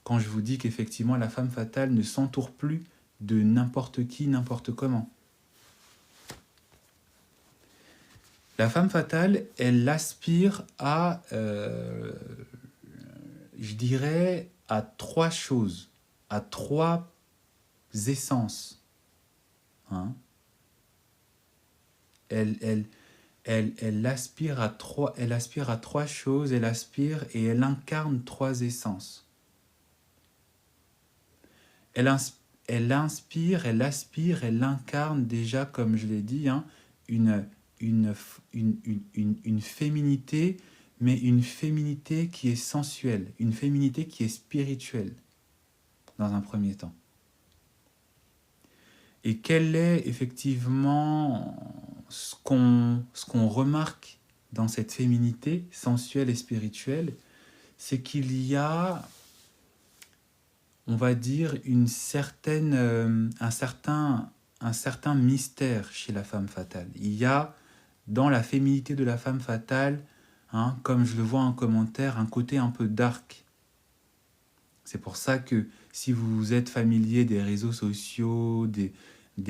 Quand je vous dis qu'effectivement la femme fatale ne s'entoure plus de n'importe qui, n'importe comment. La femme fatale, elle aspire à, je dirais, à 3 choses, à 3 essences. Hein? Elle aspire à 3 choses, elle aspire et elle incarne 3 essences. Elle inspire, elle aspire, elle incarne déjà, comme je l'ai dit, hein, une féminité, mais une féminité qui est sensuelle, une féminité qui est spirituelle, dans un premier temps. Et quel est effectivement ce qu'on remarque dans cette féminité sensuelle et spirituelle, c'est qu'il y a, on va dire, un certain mystère chez la femme fatale. Il y a, dans la féminité de la femme fatale, hein, comme je le vois en commentaire, un côté un peu dark. C'est pour ça que si vous êtes familier des réseaux sociaux, des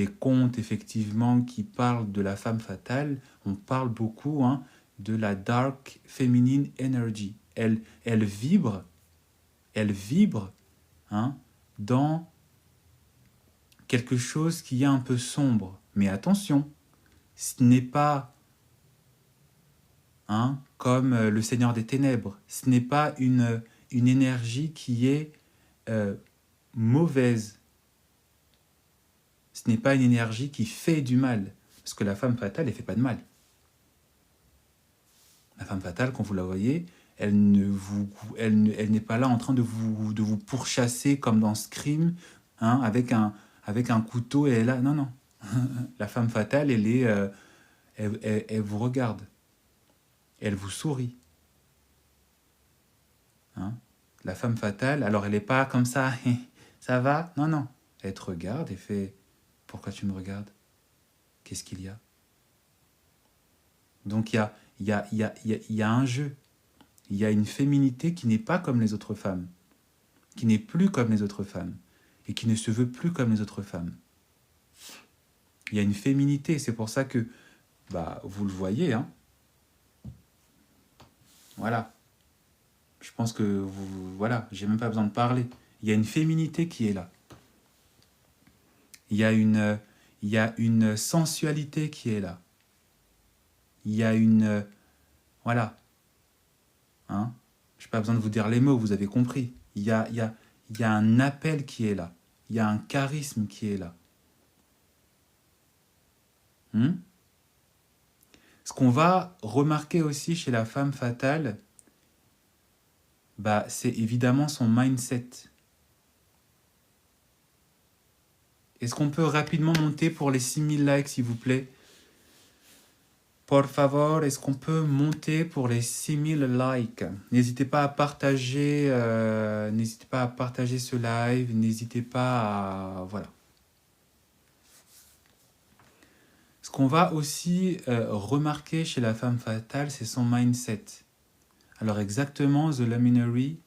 comptes effectivement qui parlent de la femme fatale, on parle beaucoup, hein, de la dark feminine energy. Elle vibre, hein, dans quelque chose qui est un peu sombre. Mais attention, ce n'est pas, hein, comme le Seigneur des Ténèbres, ce n'est pas une énergie qui est mauvaise. Ce n'est pas une énergie qui fait du mal. Parce que la femme fatale, elle ne fait pas de mal. La femme fatale, quand vous la voyez, elle n'est pas là en train de vous pourchasser comme dans Scream, hein, avec un couteau, et elle est là. Non, non. La femme fatale, elle vous regarde. Elle vous sourit. Hein? La femme fatale, alors elle n'est pas comme ça, ça va? Non, non. Elle te regarde et fait, pourquoi tu me regardes? Qu'est-ce qu'il y a? Donc il y a un jeu. Il y a une féminité qui n'est pas comme les autres femmes, qui n'est plus comme les autres femmes, et qui ne se veut plus comme les autres femmes. Il y a une féminité, c'est pour ça que, vous le voyez, hein. Voilà. Je pense que voilà, j'ai même pas besoin de parler. Il y a une féminité qui est là. Il y a une sensualité qui est là. Il y a une... voilà. Hein? Je n'ai pas besoin de vous dire les mots, vous avez compris. Il y a un appel qui est là. Il y a un charisme qui est là. Ce qu'on va remarquer aussi chez la femme fatale, c'est évidemment son mindset. Est-ce qu'on peut rapidement monter pour les 6000 likes, s'il vous plaît? Por favor, est-ce qu'on peut monter pour les 6000 likes? N'hésitez pas à partager, ce live, n'hésitez pas à... Voilà. Ce qu'on va aussi remarquer chez la femme fatale, c'est son mindset. Alors exactement, The Luminary,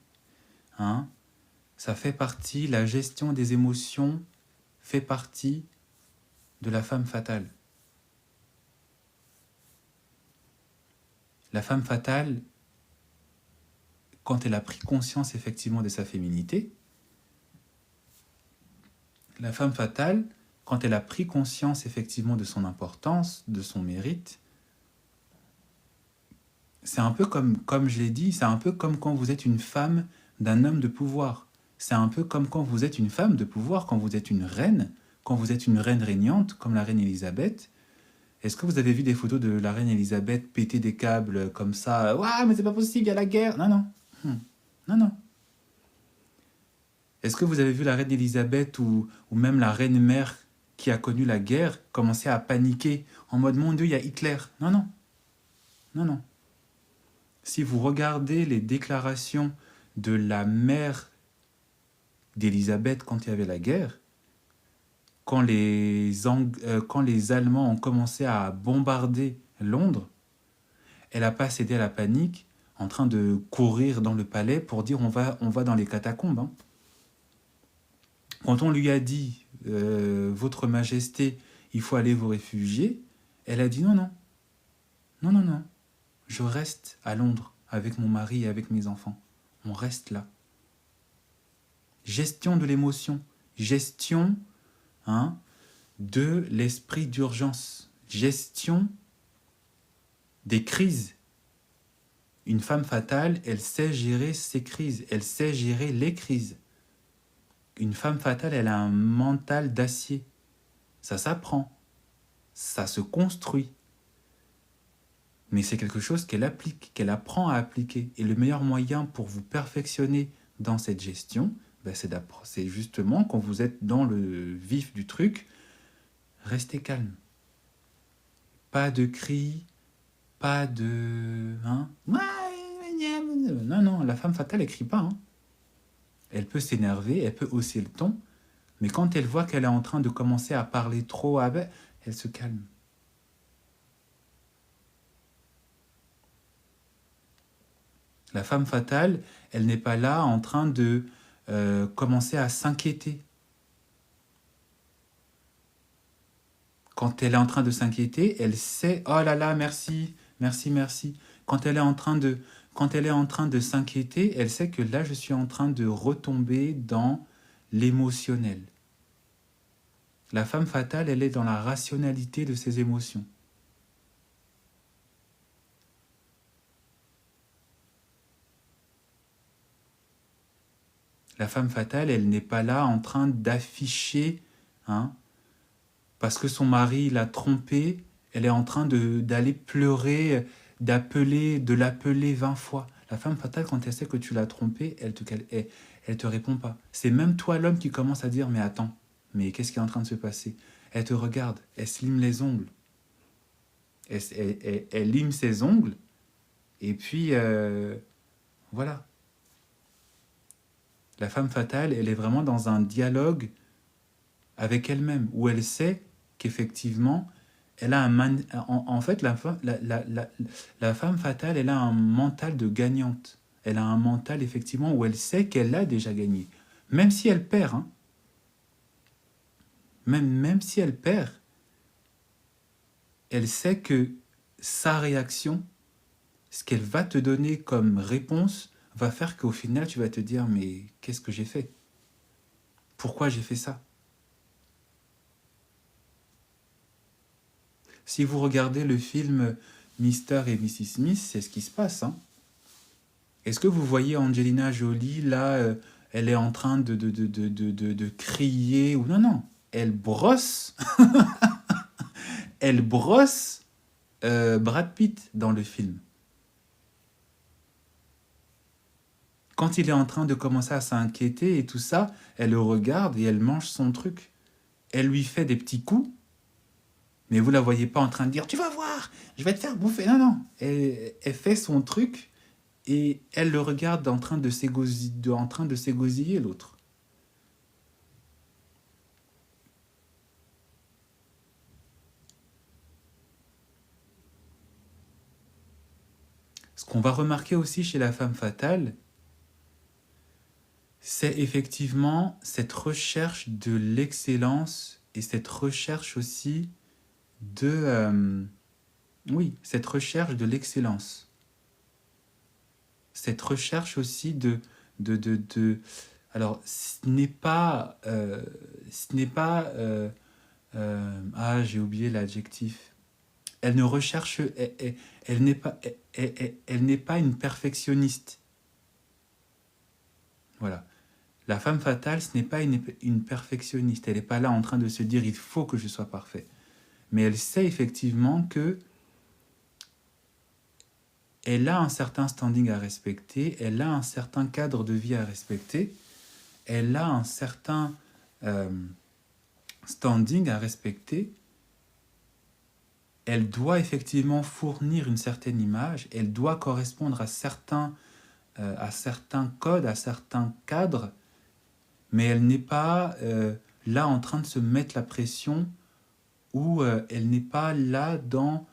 hein, ça fait partie, la gestion des émotions fait partie de la femme fatale. La femme fatale, quand elle a pris conscience effectivement de sa féminité, la femme fatale, quand elle a pris conscience effectivement de son importance, de son mérite, c'est un peu comme je l'ai dit, c'est un peu comme quand vous êtes une femme d'un homme de pouvoir. C'est un peu comme quand vous êtes une femme de pouvoir, quand vous êtes une reine régnante, comme la reine Élisabeth, Est-ce que vous avez vu des photos de la reine Elisabeth péter des câbles comme ça? Ouah, mais c'est pas possible, il y a la guerre. Non, non. Non, non. Est-ce que vous avez vu la reine Elisabeth ou même la reine mère qui a connu la guerre commencer à paniquer en mode mon Dieu, il y a Hitler? Non, non. Non, non. Si vous regardez les déclarations de la mère d'Elisabeth quand il y avait la guerre, quand les Allemands ont commencé à bombarder Londres, elle n'a pas cédé à la panique en train de courir dans le palais pour dire on va dans les catacombes. Hein. Quand on lui a dit Votre Majesté, il faut aller vous réfugier, elle a dit non, non, non, non, non, je reste à Londres avec mon mari et avec mes enfants. On reste là. Gestion de l'émotion, gestion de l'esprit d'urgence, gestion des crises. Une femme fatale, elle sait gérer ses crises, elle sait gérer les crises. Une femme fatale, elle a un mental d'acier. Ça s'apprend, ça se construit. Mais c'est quelque chose qu'elle applique, qu'elle apprend à appliquer. Et le meilleur moyen pour vous perfectionner dans cette gestion, c'est justement quand vous êtes dans le vif du truc, restez calme. Pas de cris, pas de... Non, non, la femme fatale, elle crie pas. Hein. Elle peut s'énerver, elle peut hausser le ton, mais quand elle voit qu'elle est en train de commencer à parler trop, elle se calme. La femme fatale, elle n'est pas là en train de commencer à s'inquiéter. Quand elle est en train de s'inquiéter, elle sait « Oh là là, merci, merci, merci ». Quand elle est en train de s'inquiéter, elle sait que là, je suis en train de retomber dans l'émotionnel. La femme fatale, elle est dans la rationalité de ses émotions. La femme fatale, elle n'est pas là en train d'afficher, parce que son mari l'a trompée, elle est en train d'aller pleurer, de l'appeler 20 fois. La femme fatale, quand elle sait que tu l'as trompée, elle te répond pas. C'est même toi, l'homme, qui commence à dire « Mais attends, mais qu'est-ce qui est en train de se passer ?» Elle te regarde, elle se lime les ongles. Elle lime ses ongles, et puis, voilà. La femme fatale, elle est vraiment dans un dialogue avec elle-même, où elle sait qu'effectivement, elle a en fait, la femme fatale, elle a un mental de gagnante. Elle a un mental, effectivement, où elle sait qu'elle a déjà gagné. Même si elle perd, même si elle perd, elle sait que sa réaction, ce qu'elle va te donner comme réponse, va faire qu'au final, tu vas te dire « Mais qu'est-ce que j'ai fait? Pourquoi j'ai fait ça ?» Si vous regardez le film Mr. et Mrs. Smith, c'est ce qui se passe. Est-ce que vous voyez Angelina Jolie, là, elle est en train de crier ou non, non, elle brosse, elle brosse Brad Pitt dans le film. Quand il est en train de commencer à s'inquiéter et tout ça, elle le regarde et elle mange son truc. Elle lui fait des petits coups, mais vous ne la voyez pas en train de dire « Tu vas voir, je vais te faire bouffer ». Non, non, elle fait son truc et elle le regarde en train de s'égosiller l'autre. Ce qu'on va remarquer aussi chez la femme fatale, c'est effectivement cette recherche de l'excellence et cette recherche aussi cette recherche de l'excellence. Cette recherche aussi alors, ce n'est pas... j'ai oublié l'adjectif. Elle ne recherche... Elle n'est pas une perfectionniste. Voilà. La femme fatale, ce n'est pas une perfectionniste. Elle n'est pas là en train de se dire « il faut que je sois parfait ». mais elle sait effectivement que elle a un certain standing à respecter, elle a un certain cadre de vie à respecter, elle a un certain standing à respecter, elle doit effectivement fournir une certaine image, elle doit correspondre à certains codes, à certains cadres, mais elle n'est pas là en train de se mettre la pression ou elle n'est pas là dans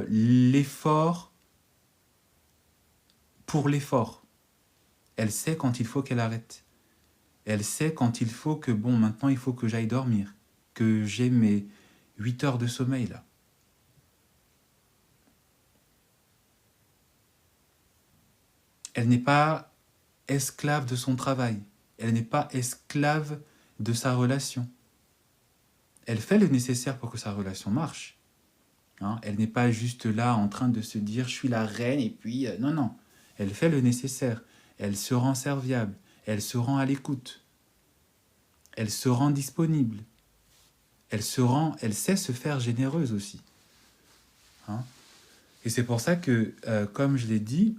l'effort pour l'effort. Elle sait quand il faut qu'elle arrête. Elle sait quand il faut que, bon, maintenant il faut que j'aille dormir, que j'ai mes 8 heures de sommeil là. Elle n'est pas esclave de son travail. Elle n'est pas esclave de sa relation. Elle fait le nécessaire pour que sa relation marche. Hein, elle n'est pas juste là en train de se dire « je suis la reine » et puis... non, non. Elle fait le nécessaire. Elle se rend serviable. Elle se rend à l'écoute. Elle se rend disponible. Elle sait se faire généreuse aussi. Hein, et c'est pour ça que, comme je l'ai dit,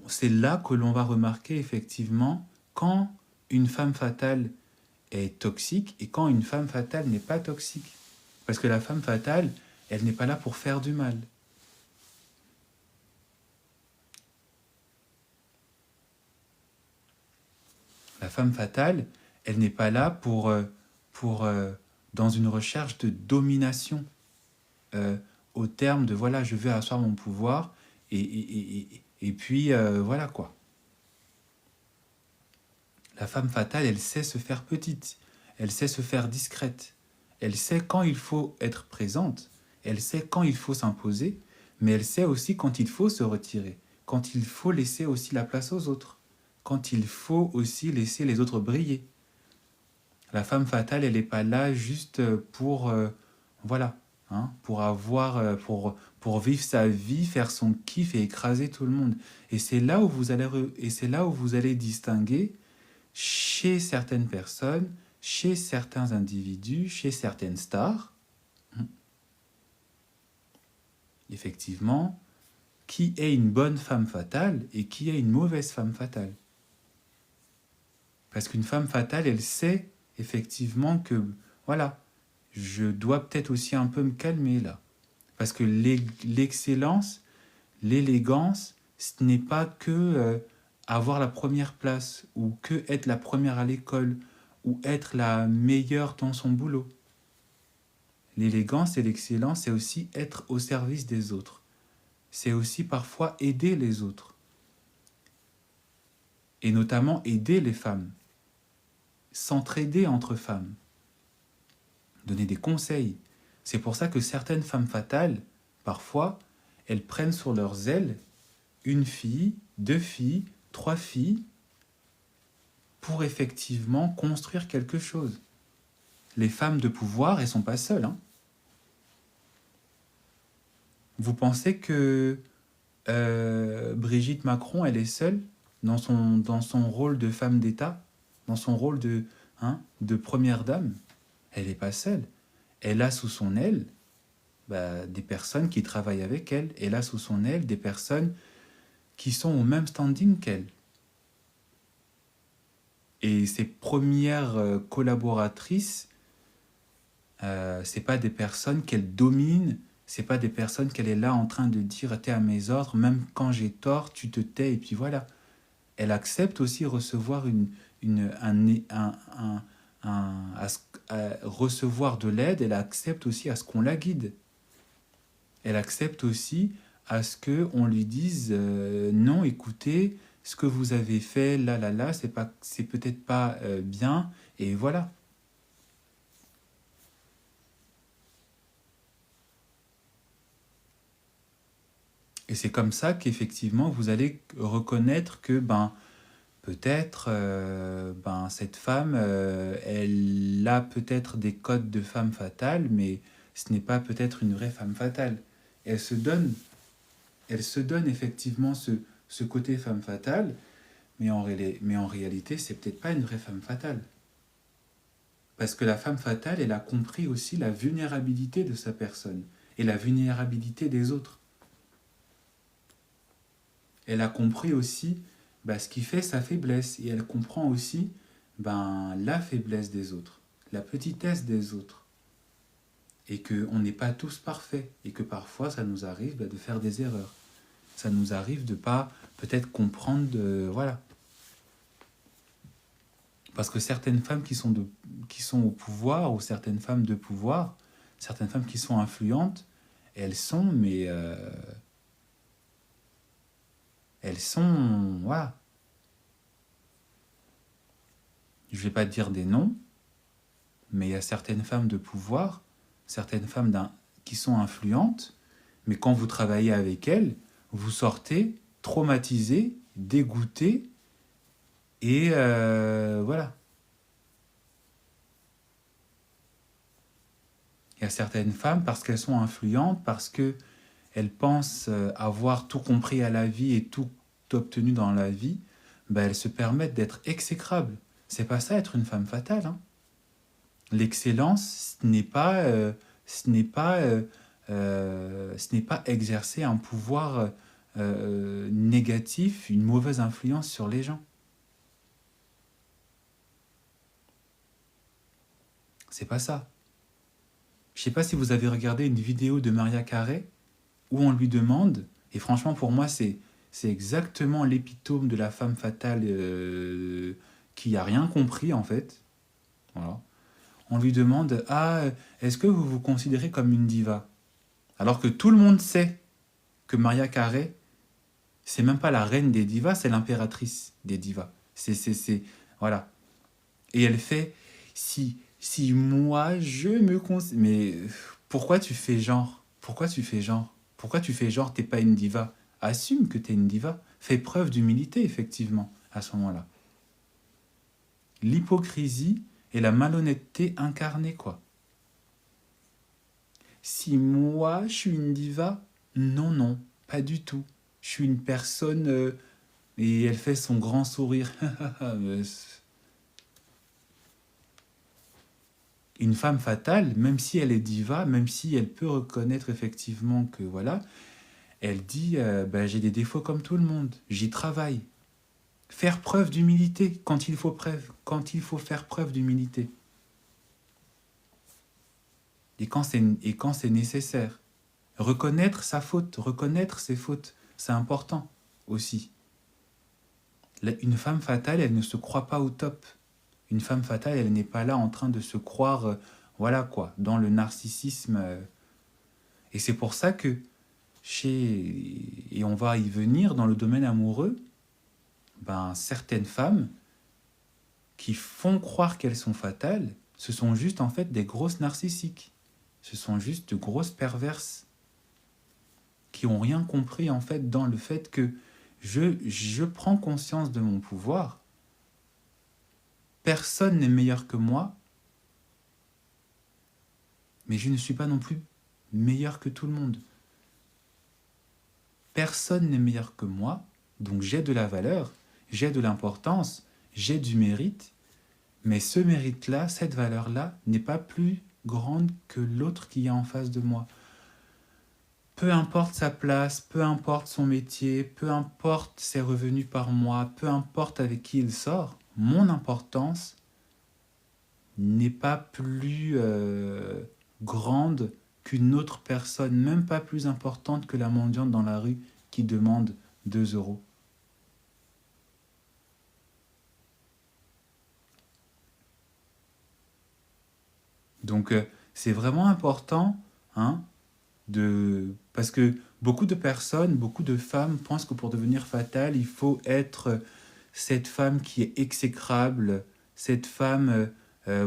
c'est là que l'on va remarquer effectivement quand une femme fatale est toxique et quand une femme fatale n'est pas toxique. Parce que la femme fatale, elle n'est pas là pour faire du mal. La femme fatale, elle n'est pas là pour dans une recherche de domination, au terme de voilà, je veux asseoir mon pouvoir et puis voilà quoi. La femme fatale, elle sait se faire petite, elle sait se faire discrète, elle sait quand il faut être présente, elle sait quand il faut s'imposer, mais elle sait aussi quand il faut se retirer, quand il faut laisser aussi la place aux autres, quand il faut aussi laisser les autres briller. La femme fatale, elle n'est pas là juste pour voilà, hein, pour vivre sa vie, faire son kiff et écraser tout le monde. Et c'est là où vous allez distinguer chez certaines personnes, chez certains individus, chez certaines stars, effectivement, qui est une bonne femme fatale et qui est une mauvaise femme fatale. Parce qu'une femme fatale, elle sait effectivement que, voilà, je dois peut-être aussi un peu me calmer là. Parce que l'excellence, l'élégance, ce n'est pas que avoir la première place ou que être la première à l'école ou être la meilleure dans son boulot. L'élégance et l'excellence, c'est aussi être au service des autres. C'est aussi parfois aider les autres. Et notamment aider les femmes. S'entraider entre femmes. Donner des conseils. C'est pour ça que certaines femmes fatales, parfois, elles prennent sur leurs ailes une fille, 2 filles, 3 filles, pour effectivement construire quelque chose. Les femmes de pouvoir, elles ne sont pas seules. Hein. Vous pensez que Brigitte Macron, elle est seule dans son rôle de femme d'État, dans son rôle de première dame? Elle n'est pas seule. Elle a sous son aile des personnes qui travaillent avec elle. Elle a sous son aile des personnes qui sont au même standing qu'elle. Et ses premières collaboratrices, c'est pas des personnes qu'elle domine, c'est pas des personnes qu'elle est là en train de dire t'es à mes ordres, même quand j'ai tort, tu te tais et puis voilà. Elle accepte aussi recevoir recevoir de l'aide, elle accepte aussi à ce qu'on la guide. Elle accepte aussi à ce qu'on lui dise non, écoutez, ce que vous avez fait, là, c'est peut-être pas bien, et voilà. Et c'est comme ça qu'effectivement, vous allez reconnaître que, peut-être, cette femme, elle a peut-être des codes de femme fatale, mais ce n'est pas peut-être une vraie femme fatale. Elle se donne effectivement ce côté femme fatale, mais en réalité, c'est peut-être pas une vraie femme fatale. Parce que la femme fatale, elle a compris aussi la vulnérabilité de sa personne et la vulnérabilité des autres. Elle a compris aussi ce qui fait sa faiblesse et elle comprend aussi la faiblesse des autres, la petitesse des autres. Et qu'on n'est pas tous parfaits et que parfois ça nous arrive de faire des erreurs. Ça nous arrive de pas peut-être comprendre voilà. Parce que certaines femmes qui sont au pouvoir ou certaines femmes de pouvoir, certaines femmes qui sont influentes, elles sont voilà. Je vais pas te dire des noms, mais il y a certaines femmes de pouvoir, certaines femmes qui sont influentes, mais quand vous travaillez avec elles, vous sortez traumatisé, dégoûté, et voilà. Il y a certaines femmes, parce qu'elles sont influentes, parce qu'elles pensent avoir tout compris à la vie et tout obtenu dans la vie, elles se permettent d'être exécrables. C'est pas ça être une femme fatale. Hein. L'excellence, ce n'est pas exercer un pouvoir négatif, une mauvaise influence sur les gens. C'est pas ça. Je sais pas si vous avez regardé une vidéo de Maria Carey où on lui demande, et franchement pour moi c'est exactement l'épitome de la femme fatale qui a rien compris en fait. Voilà. On lui demande est-ce que vous vous considérez comme une diva? Alors que tout le monde sait que Maria Carey, c'est même pas la reine des divas, c'est l'impératrice des divas. Voilà. Et elle fait si moi je me considère. Mais pourquoi tu fais genre? Pourquoi tu fais genre t'es pas une diva? Assume que t'es une diva. Fais preuve d'humilité, effectivement, à ce moment-là. L'hypocrisie et la malhonnêteté incarnée, quoi. Si moi je suis une diva, non, pas du tout. Je suis une personne. Et elle fait son grand sourire. Une femme fatale, même si elle est diva, même si elle peut reconnaître effectivement que voilà, elle dit j'ai des défauts comme tout le monde, j'y travaille. Faire preuve d'humilité quand il faut faire preuve d'humilité. Et quand c'est nécessaire. Reconnaître sa faute, reconnaître ses fautes, c'est important aussi. Une femme fatale, elle ne se croit pas au top. Une femme fatale, elle n'est pas là en train de se croire, voilà quoi, dans le narcissisme. Et c'est pour ça que et on va y venir dans le domaine amoureux, certaines femmes qui font croire qu'elles sont fatales, ce sont juste en fait des grosses narcissiques. Ce sont juste de grosses perverses qui n'ont rien compris en fait dans le fait que je prends conscience de mon pouvoir. Personne n'est meilleur que moi, mais je ne suis pas non plus meilleur que tout le monde. Personne n'est meilleur que moi, donc j'ai de la valeur, j'ai de l'importance, j'ai du mérite, mais ce mérite-là, cette valeur-là, n'est pas plus grande que l'autre qui est en face de moi. Peu importe sa place, peu importe son métier, peu importe ses revenus par mois, peu importe avec qui il sort, mon importance n'est pas plus grande qu'une autre personne, même pas plus importante que la mendiante dans la rue qui demande 2 €. Donc c'est vraiment important, parce que beaucoup de personnes, beaucoup de femmes pensent que pour devenir fatale, il faut être cette femme qui est exécrable, cette femme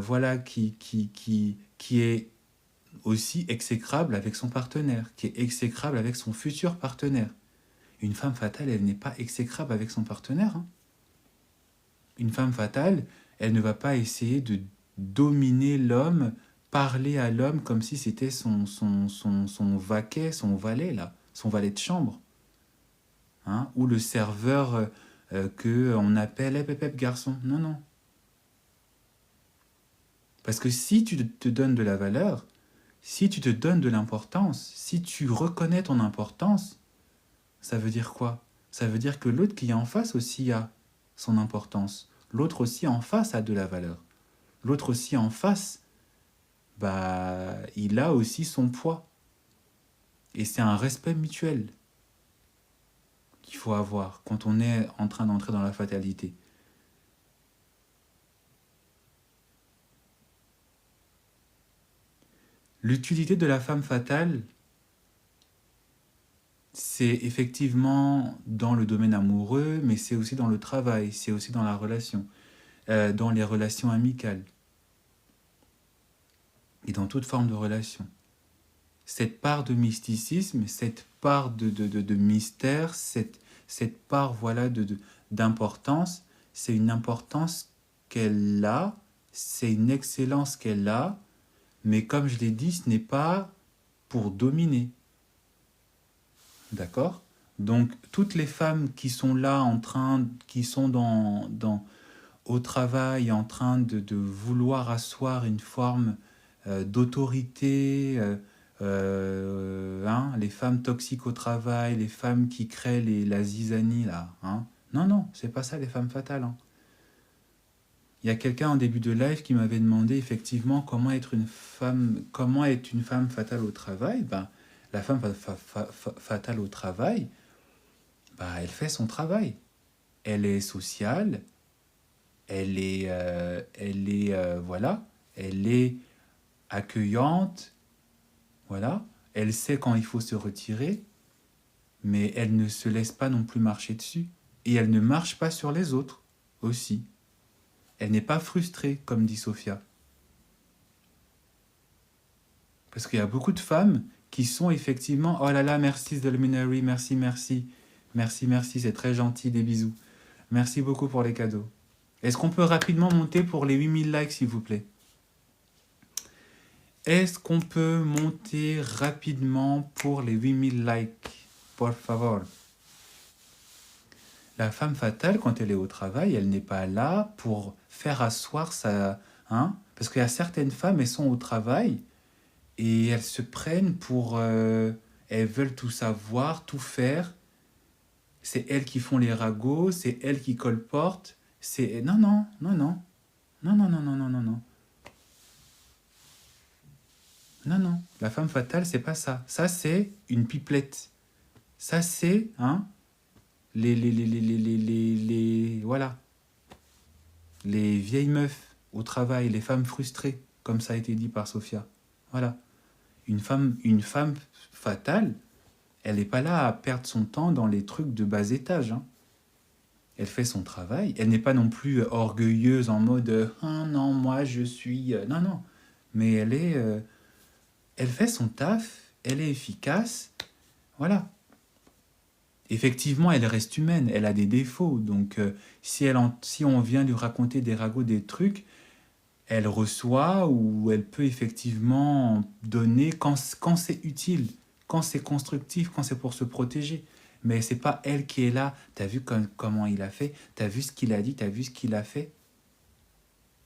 qui est aussi exécrable avec son partenaire, qui est exécrable avec son futur partenaire. Une femme fatale, elle n'est pas exécrable avec son partenaire. Une femme fatale, elle ne va pas essayer de dominer l'homme, parler à l'homme comme si c'était son vaquet, son valet, là, son valet de chambre. Ou le serveur qu'on appelle garçon. Non, non. Parce que si tu te donnes de la valeur, si tu te donnes de l'importance, si tu reconnais ton importance, ça veut dire quoi? Ça veut dire que l'autre qui est en face aussi a son importance. L'autre aussi en face a de la valeur. L'autre aussi en face, bah, il a aussi son poids. Et c'est un respect mutuel qu'il faut avoir quand on est en train d'entrer dans la fatalité. L'utilité de la femme fatale, c'est effectivement dans le domaine amoureux, mais c'est aussi dans le travail, c'est aussi dans la relation, dans les relations amicales et dans toute forme de relation. Cette part de mysticisme, cette part de mystère, cette part voilà, d'importance, c'est une importance qu'elle a, c'est une excellence qu'elle a, mais comme je l'ai dit, ce n'est pas pour dominer. D'accord? Donc, toutes les femmes qui sont là, qui sont au travail, en train de vouloir asseoir une forme d'autorité, les femmes toxiques au travail, les femmes qui créent la zizanie, là. Hein. Non, non, c'est pas ça les femmes fatales. Hein. Il y a quelqu'un en début de live qui m'avait demandé effectivement comment être une femme fatale au travail. Ben, la femme fatale au travail, ben, elle fait son travail. Elle est sociale, elle est voilà, elle est accueillante, voilà. Elle sait quand il faut se retirer, mais elle ne se laisse pas non plus marcher dessus. Et elle ne marche pas sur les autres aussi. Elle n'est pas frustrée, comme dit Sophia. Parce qu'il y a beaucoup de femmes qui sont effectivement... Oh là là, merci The Luminary, merci, merci. Merci, merci, c'est très gentil, des bisous. Merci beaucoup pour les cadeaux. Est-ce qu'on peut rapidement monter pour les 8000 likes, s'il vous plaît? Est-ce qu'on peut monter rapidement pour les 8000 likes? Por favor. La femme fatale, quand elle est au travail, elle n'est pas là pour faire asseoir sa... Hein? Parce qu'il y a certaines femmes, elles sont au travail et elles se prennent pour... elles veulent tout savoir, tout faire. C'est elles qui font les ragots, c'est elles qui colportent. C'est... Non, non, non, non. Non, non, non, non, non, non, non. Non, non. La femme fatale, c'est pas ça. Ça, c'est une pipelette. Ça, c'est... Hein, voilà. Les vieilles meufs au travail, les femmes frustrées, comme ça a été dit par Sophia. Voilà. Une femme fatale, elle n'est pas là à perdre son temps dans les trucs de bas étage. Hein. Elle fait son travail. Elle n'est pas non plus orgueilleuse en mode « Ah non, moi je suis... » Non, non. Mais elle fait son taf, elle est efficace. Voilà. Effectivement, elle reste humaine, elle a des défauts. Donc, si on vient lui raconter des ragots, des trucs, elle reçoit ou elle peut effectivement donner quand c'est utile, quand c'est constructif, quand c'est pour se protéger. Mais c'est pas elle qui est là. T'as vu comment il a fait? T'as vu ce qu'il a dit? T'as vu ce qu'il a fait?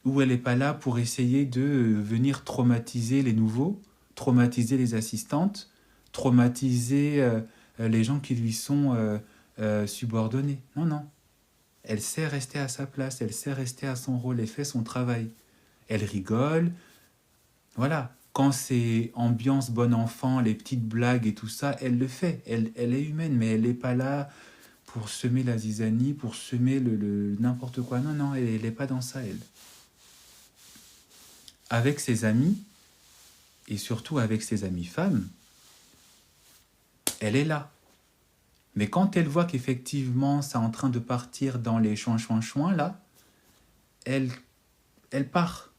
Ou elle n'est pas là pour essayer de venir traumatiser les nouveaux, traumatiser les assistantes, traumatiser les gens qui lui sont subordonnés. Non, non. Elle sait rester à sa place, elle sait rester à son rôle, elle fait son travail. Elle rigole. Voilà. Quand c'est ambiance bon enfant, les petites blagues et tout ça, elle le fait. Elle est humaine, mais elle n'est pas là pour semer la zizanie, pour semer le n'importe quoi. Non, non, elle n'est pas dans ça, elle. Avec ses amis, et surtout avec ses amies femmes, elle est là. Mais quand elle voit qu'effectivement, c'est en train de partir dans les chouin, là, elle part.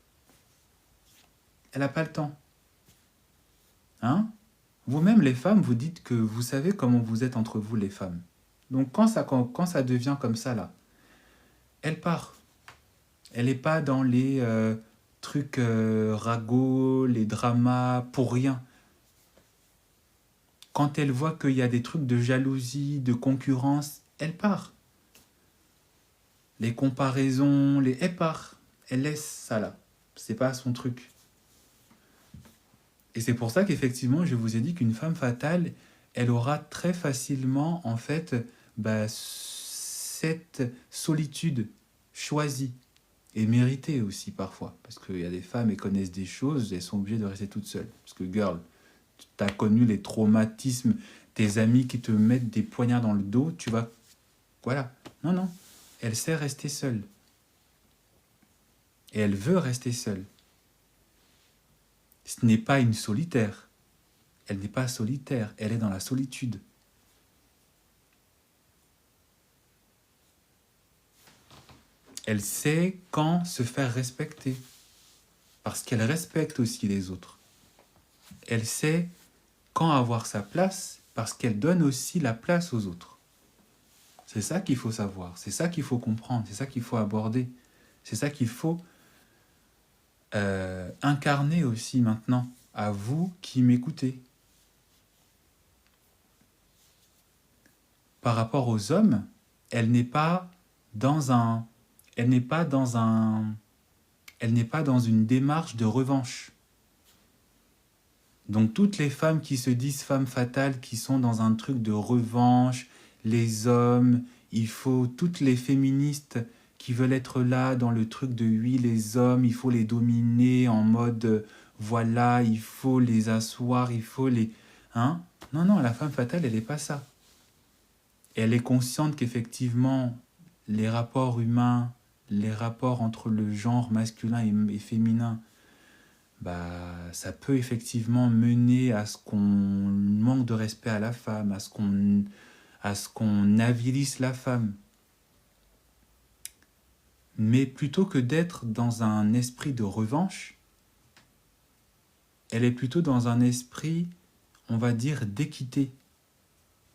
Elle n'a pas le temps. Hein? Vous-même, les femmes, vous dites que vous savez comment vous êtes entre vous, les femmes. Donc, quand ça devient comme ça, là, elle part. Elle n'est pas dans les trucs ragots, les dramas, pour rien. Quand elle voit qu'il y a des trucs de jalousie, de concurrence, elle part. les comparaisons, elle part. Elle laisse ça là. C'est pas son truc. Et c'est pour ça qu'effectivement, je vous ai dit qu'une femme fatale, elle aura très facilement, en fait, cette solitude choisie et méritée aussi parfois. Parce qu'il y a des femmes, elles connaissent des choses, elles sont obligées de rester toutes seules. Parce que, girl, tu as connu les traumatismes, tes amis qui te mettent des poignards dans le dos, tu vas... Voilà. Non, non. Elle sait rester seule. Et elle veut rester seule. Ce n'est pas une solitaire. Elle n'est pas solitaire, elle est dans la solitude. Elle sait quand se faire respecter, parce qu'elle respecte aussi les autres. Elle sait quand avoir sa place, parce qu'elle donne aussi la place aux autres. C'est ça qu'il faut savoir, c'est ça qu'il faut comprendre, c'est ça qu'il faut aborder, c'est ça qu'il faut incarner aussi maintenant, à vous qui m'écoutez. Par rapport aux hommes, elle n'est pas dans une démarche de revanche. Donc toutes les femmes qui se disent femmes fatales, qui sont dans un truc de revanche, les hommes, toutes les féministes qui veulent être là dans le truc de oui, les hommes, il faut les dominer en mode voilà, il faut les asseoir, il faut les... Hein? Non, non, la femme fatale, elle n'est pas ça. Elle est consciente qu'effectivement, les rapports humains, les rapports entre le genre masculin et féminin, ça peut effectivement mener à ce qu'on manque de respect à la femme, à ce qu'on avilisse la femme. Mais plutôt que d'être dans un esprit de revanche, elle est plutôt dans un esprit, on va dire, d'équité,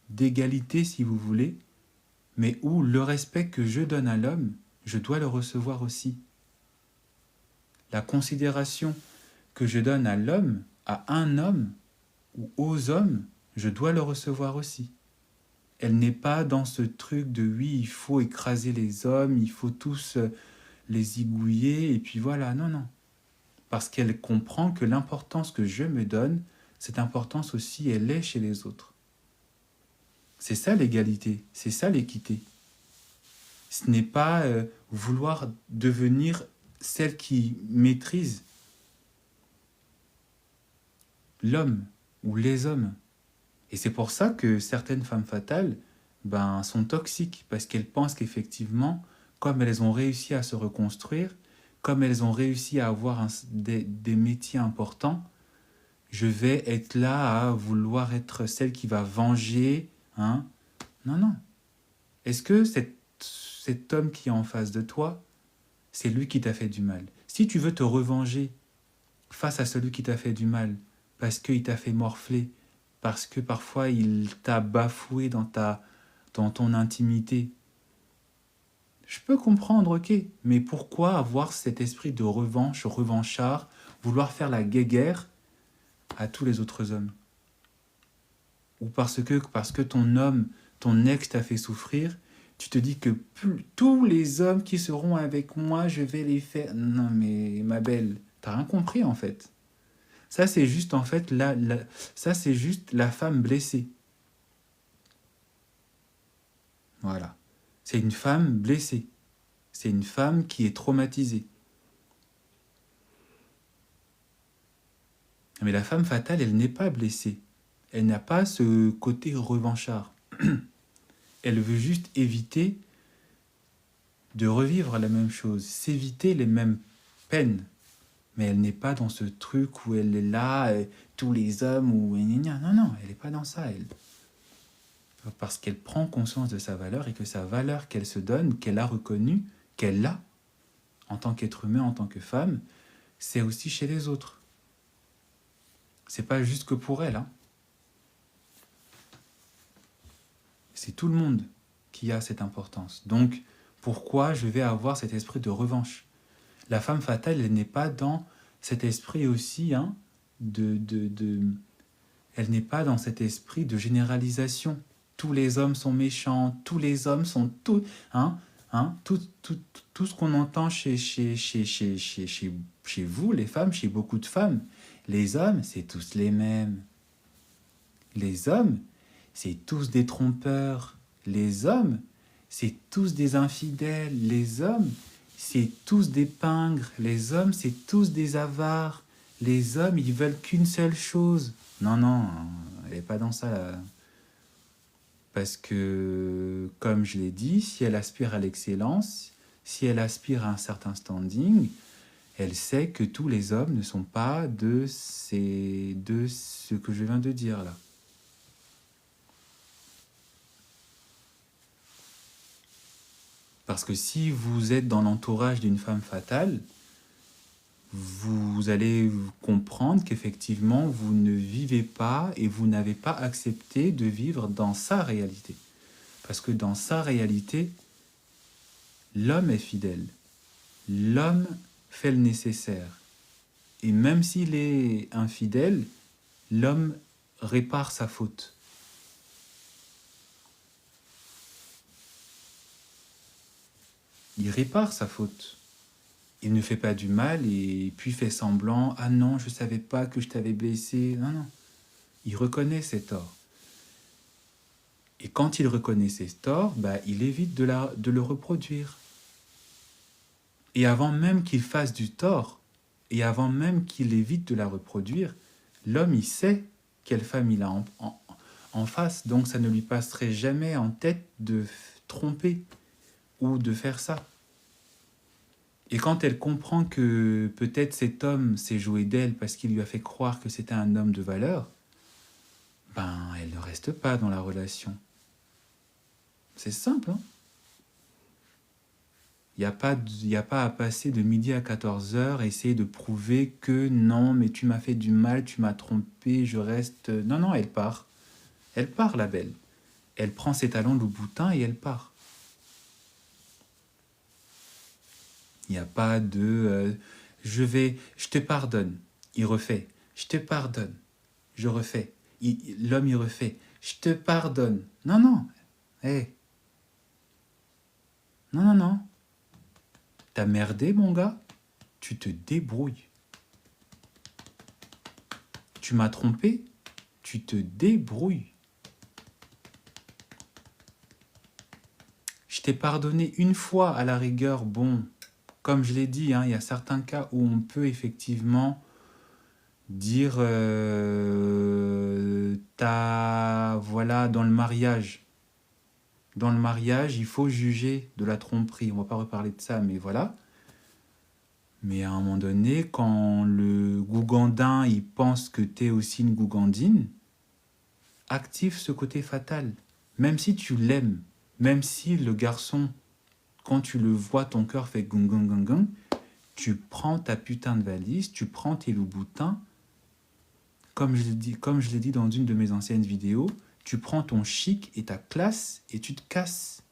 d'égalité si vous voulez, mais où le respect que je donne à l'homme, je dois le recevoir aussi. La considération que je donne à l'homme, à un homme ou aux hommes, je dois le recevoir aussi. Elle n'est pas dans ce truc de oui, il faut écraser les hommes, il faut tous les zigouiller, et puis voilà, non, non. Parce qu'elle comprend que l'importance que je me donne, cette importance aussi, elle est chez les autres. C'est ça l'égalité, c'est ça l'équité. Ce n'est pas vouloir devenir celle qui maîtrise l'homme ou les hommes. Et c'est pour ça que certaines femmes fatales sont toxiques, parce qu'elles pensent qu'effectivement, comme elles ont réussi à se reconstruire, comme elles ont réussi à avoir des métiers importants, je vais être là à vouloir être celle qui va venger. Hein? Non, non. Est-ce que cet homme qui est en face de toi, c'est lui qui t'a fait du mal? Si tu veux te revenger face à celui qui t'a fait du mal, parce qu'il t'a fait morfler, parce que parfois il t'a bafoué dans ton intimité, je peux comprendre, ok, mais pourquoi avoir cet esprit de revanche, revanchard, vouloir faire la guéguerre à tous les autres hommes? Ou parce que ton homme, ton ex t'a fait souffrir, tu te dis que tous les hommes qui seront avec moi, je vais les faire... Non mais ma belle, t'as rien compris en fait. Ça c'est juste en fait, ça c'est juste la femme blessée. Voilà. C'est une femme blessée. C'est une femme qui est traumatisée. Mais la femme fatale, elle n'est pas blessée. Elle n'a pas ce côté revanchard. Elle veut juste éviter de revivre la même chose, s'éviter les mêmes peines. Mais elle n'est pas dans ce truc où elle est là, tous les hommes, ou... Non, non, elle n'est pas dans ça, elle. Parce qu'elle prend conscience de sa valeur et que sa valeur qu'elle se donne, qu'elle a reconnue, qu'elle a, en tant qu'être humain, en tant que femme, c'est aussi chez les autres. C'est pas juste que pour elle, hein. C'est tout le monde qui a cette importance. Donc, pourquoi je vais avoir cet esprit de revanche? La femme fatale, elle n'est pas dans cet esprit aussi, hein, elle n'est pas dans cet esprit de généralisation. Tous les hommes sont méchants, tous les hommes sont tout... Hein, Hein? Tout ce qu'on entend chez vous, les femmes, chez beaucoup de femmes. Les hommes, c'est tous les mêmes. Les hommes, c'est tous des trompeurs. Les hommes, c'est tous des infidèles. Les hommes, c'est tous des pingres. Les hommes, c'est tous des avares. Les hommes, ils veulent qu'une seule chose. Non, non, elle n'est pas dans ça, là. Parce que, comme je l'ai dit, si elle aspire à l'excellence, si elle aspire à un certain standing, elle sait que tous les hommes ne sont pas de ce que je viens de dire là. Parce que si vous êtes dans l'entourage d'une femme fatale, vous allez comprendre qu'effectivement, vous ne vivez pas et vous n'avez pas accepté de vivre dans sa réalité. Parce que dans sa réalité, l'homme est fidèle. L'homme fait le nécessaire. Et même s'il est infidèle, l'homme répare sa faute. Il répare sa faute. Il ne fait pas du mal et puis fait semblant « Ah non, je ne savais pas que je t'avais blessé. » Non, non. Il reconnaît ses torts. Et quand il reconnaît ses torts, il évite de le reproduire. Et avant même qu'il fasse du tort, et avant même qu'il évite de la reproduire, l'homme, il sait quelle femme il a en face. Donc ça ne lui passerait jamais en tête de tromper ou de faire ça. Et quand elle comprend que peut-être cet homme s'est joué d'elle parce qu'il lui a fait croire que c'était un homme de valeur, elle ne reste pas dans la relation. C'est simple, hein? Il n'y a pas à passer de midi à 14h et essayer de prouver que non, mais tu m'as fait du mal, tu m'as trompé, je reste... Non, non, elle part. Elle part, la belle. Elle prend ses talons de boutin et elle part. Il n'y a pas de je te pardonne. Il refait. Je te pardonne. Je refais. L'homme, il refait. Je te pardonne. Non, non. Hey. Non, non, non. T'as merdé, mon gars. Tu te débrouilles. Tu m'as trompé. Tu te débrouilles. Je t'ai pardonné une fois à la rigueur, bon... Comme je l'ai dit, hein, il y a certains cas où on peut effectivement dire voilà, dans le mariage. Dans le mariage, il faut juger de la tromperie. On ne va pas reparler de ça, mais voilà. Mais à un moment donné, quand le gougandin, il pense que tu es aussi une gougandine, active ce côté fatal. Même si tu l'aimes, même si le garçon... Quand tu le vois, ton cœur fait gung gung gung gung, tu prends ta putain de valise, tu prends tes loups-boutins, comme je l'ai dit dans une de mes anciennes vidéos, tu prends ton chic et ta classe et tu te casses.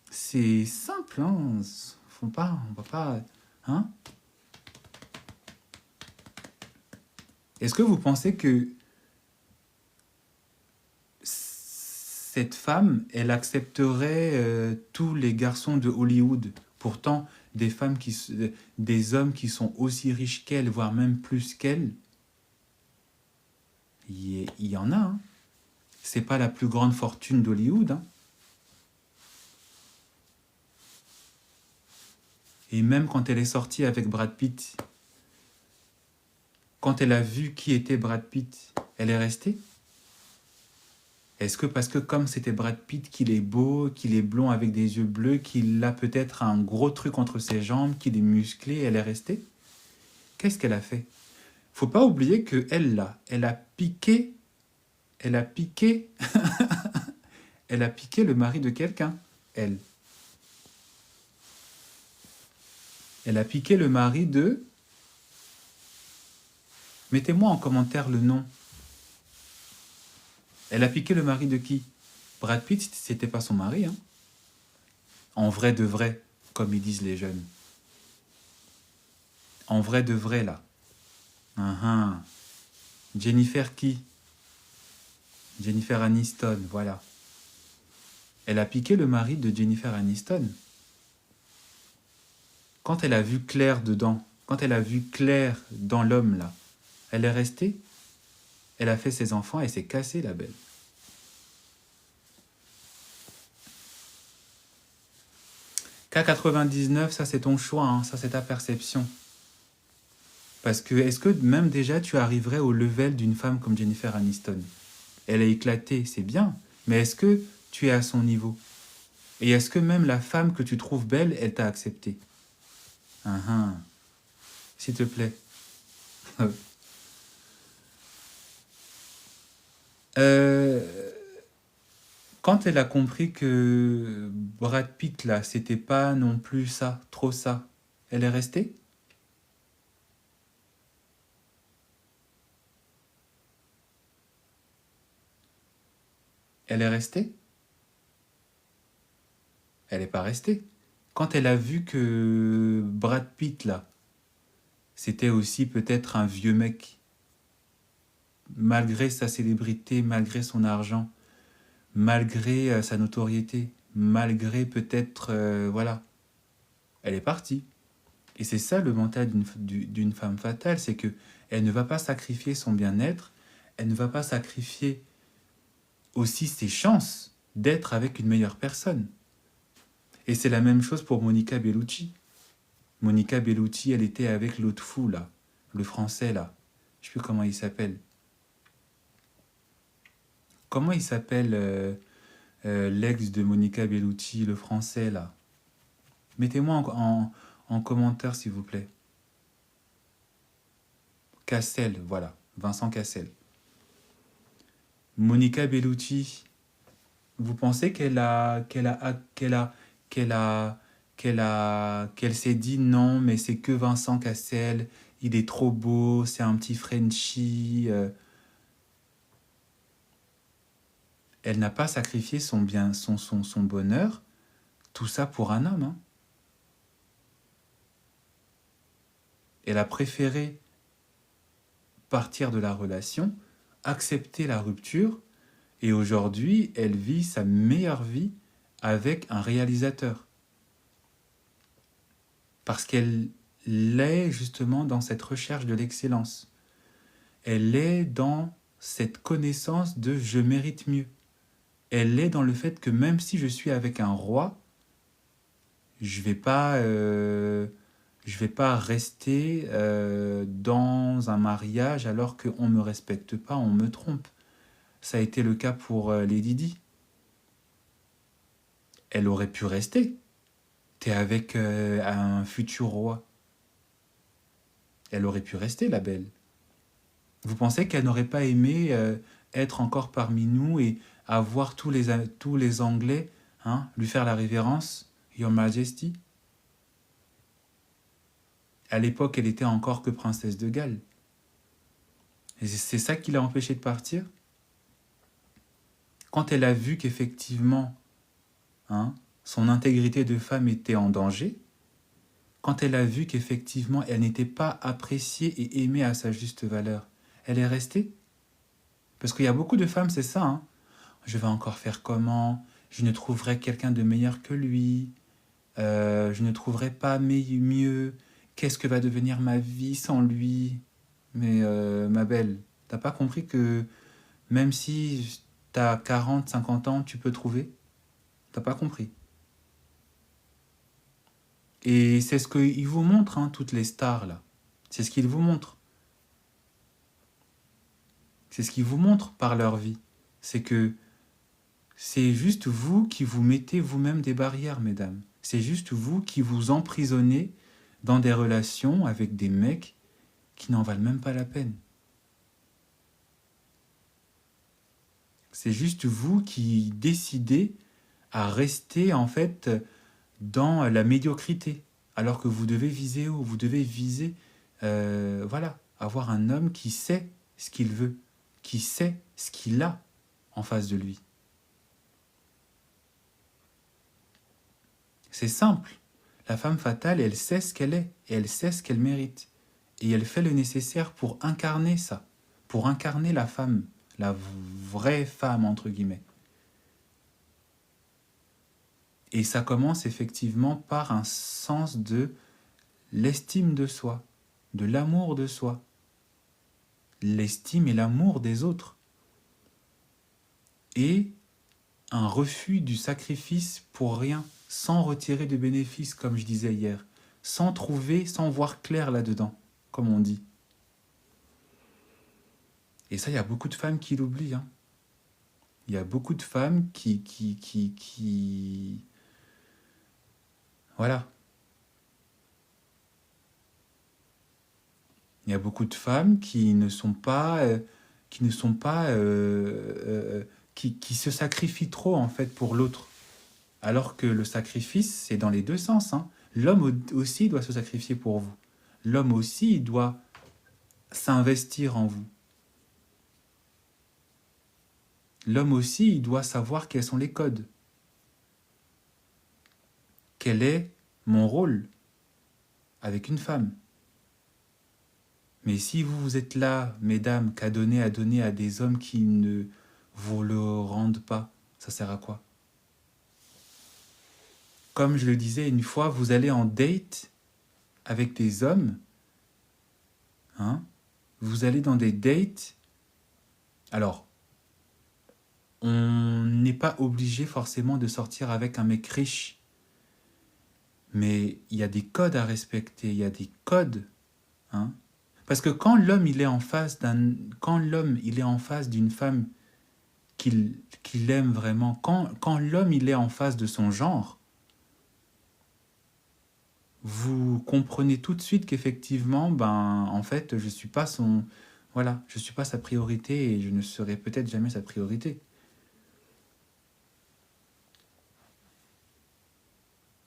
C'est simple, hein. On va pas... Hein? Est-ce que vous pensez que cette femme, elle accepterait tous les garçons de Hollywood? Pourtant, des hommes qui sont aussi riches qu'elle, voire même plus qu'elle, il y en a. Hein. C'est pas la plus grande fortune d'Hollywood. Hein. Et même quand elle est sortie avec Brad Pitt, quand elle a vu qui était Brad Pitt, elle est restée? Est-ce que parce que comme c'était Brad Pitt, qu'il est beau, qu'il est blond avec des yeux bleus, qu'il a peut-être un gros truc entre ses jambes, qu'il est musclé, elle est restée? Qu'est-ce qu'elle a fait? Faut pas oublier que elle a piqué elle a piqué le mari de quelqu'un, elle. Elle a piqué le mari de... Mettez-moi en commentaire le nom. Elle a piqué le mari de qui? Brad Pitt, c'était pas son mari, hein. En vrai de vrai, comme ils disent les jeunes. En vrai de vrai, là. Jennifer qui? Jennifer Aniston, voilà. Elle a piqué le mari de Jennifer Aniston. Quand elle a vu clair dedans, quand elle a vu clair dans l'homme là, elle est restée, elle a fait ses enfants, elle s'est cassée la belle. K99, ça c'est ton choix, hein, ça c'est ta perception. Parce que, est-ce que même déjà tu arriverais au level d'une femme comme Jennifer Aniston? Elle a éclaté, c'est bien, mais est-ce que tu es à son niveau? Et est-ce que même la femme que tu trouves belle, elle t'a accepté? S'il te plaît. Quand elle a compris que Brad Pitt, là, c'était pas non plus ça, trop ça, elle est restée? Elle est restée? Elle n'est pas restée. Quand elle a vu que Brad Pitt, là, c'était aussi peut-être un vieux mec, malgré sa célébrité, malgré son argent, malgré sa notoriété, malgré peut-être, voilà, elle est partie. Et c'est ça le mental d'une femme fatale, c'est que elle ne va pas sacrifier son bien-être, elle ne va pas sacrifier aussi ses chances d'être avec une meilleure personne. Et c'est la même chose pour Monica Bellucci. Monica Bellucci, elle était avec l'autre fou, là, le français, là. Je ne sais plus comment il s'appelle. Comment il s'appelle l'ex de Monica Bellucci, le français, là? Mettez-moi en commentaire, s'il vous plaît. Cassel, voilà. Vincent Cassel. Monica Bellucci, vous pensez qu'elle s'est dit non, mais c'est que Vincent Cassel, il est trop beau, c'est un petit Frenchie. Elle n'a pas sacrifié son bien, son bonheur, tout ça pour un homme. Hein. Elle a préféré partir de la relation, accepter la rupture, et aujourd'hui, elle vit sa meilleure vie avec un réalisateur. Parce qu'elle est justement dans cette recherche de l'excellence. Elle est dans cette connaissance de je mérite mieux. Elle est dans le fait que même si je suis avec un roi, je vais pas rester dans un mariage alors qu'on ne me respecte pas, on me trompe. Ça a été le cas pour Lady Di. Elle aurait pu rester. T'es avec un futur roi. Elle aurait pu rester, la belle. Vous pensez qu'elle n'aurait pas aimé être encore parmi nous et avoir tous les Anglais lui faire la révérence, Your Majesty? À l'époque, elle était encore que princesse de Galles. Et c'est ça qui l'a empêchée de partir. Quand elle a vu qu'effectivement, son intégrité de femme était en danger, quand elle a vu qu'effectivement, elle n'était pas appréciée et aimée à sa juste valeur, elle est restée. Parce qu'il y a beaucoup de femmes, c'est ça. Je vais encore faire comment? Je ne trouverai quelqu'un de meilleur que lui. Je ne trouverai pas mieux. Qu'est-ce que va devenir ma vie sans lui? Mais ma belle, t'as pas compris que même si t'as 40, 50 ans, tu peux trouver? T'as pas compris. Et c'est ce qu'ils vous montrent, toutes les stars là. C'est ce qu'ils vous montrent. C'est ce qu'ils vous montrent par leur vie. C'est que c'est juste vous qui vous mettez vous-même des barrières, mesdames. C'est juste vous qui vous emprisonnez dans des relations avec des mecs qui n'en valent même pas la peine. C'est juste vous qui décidez à rester en fait dans la médiocrité, alors que vous devez viser haut, vous devez viser, avoir un homme qui sait ce qu'il veut, qui sait ce qu'il a en face de lui. C'est simple. La femme fatale, elle sait ce qu'elle est et elle sait ce qu'elle mérite. Et elle fait le nécessaire pour incarner ça, pour incarner la femme, la vraie femme, entre guillemets. Et ça commence effectivement par un sens de l'estime de soi, de l'amour de soi, l'estime et l'amour des autres, et un refus du sacrifice pour rien, sans retirer de bénéfice, comme je disais hier, sans trouver, sans voir clair là-dedans, comme on dit. Et ça, il y a beaucoup de femmes qui l'oublient. Hein. Il y a beaucoup de femmes qui... Voilà. Il y a beaucoup de femmes qui ne sont pas... qui se sacrifient trop, en fait, pour l'autre. Alors que le sacrifice, c'est dans les deux sens. Hein. L'homme aussi doit se sacrifier pour vous. L'homme aussi doit s'investir en vous. L'homme aussi, il doit savoir quels sont les codes. Quel est mon rôle avec une femme? Mais si vous êtes là, mesdames, qu'à donner à des hommes qui ne vous le rendent pas, ça sert à quoi? Comme je le disais une fois, vous allez en date avec des hommes, hein? Vous allez dans des dates. Alors, on n'est pas obligé forcément de sortir avec un mec riche. Mais il y a des codes à respecter, il y a des codes. Hein? Parce que quand l'homme il est en face d'une femme qu'il aime vraiment, quand l'homme il est en face de son genre, vous comprenez tout de suite qu'effectivement, en fait, je suis pas je suis pas sa priorité et je ne serai peut-être jamais sa priorité.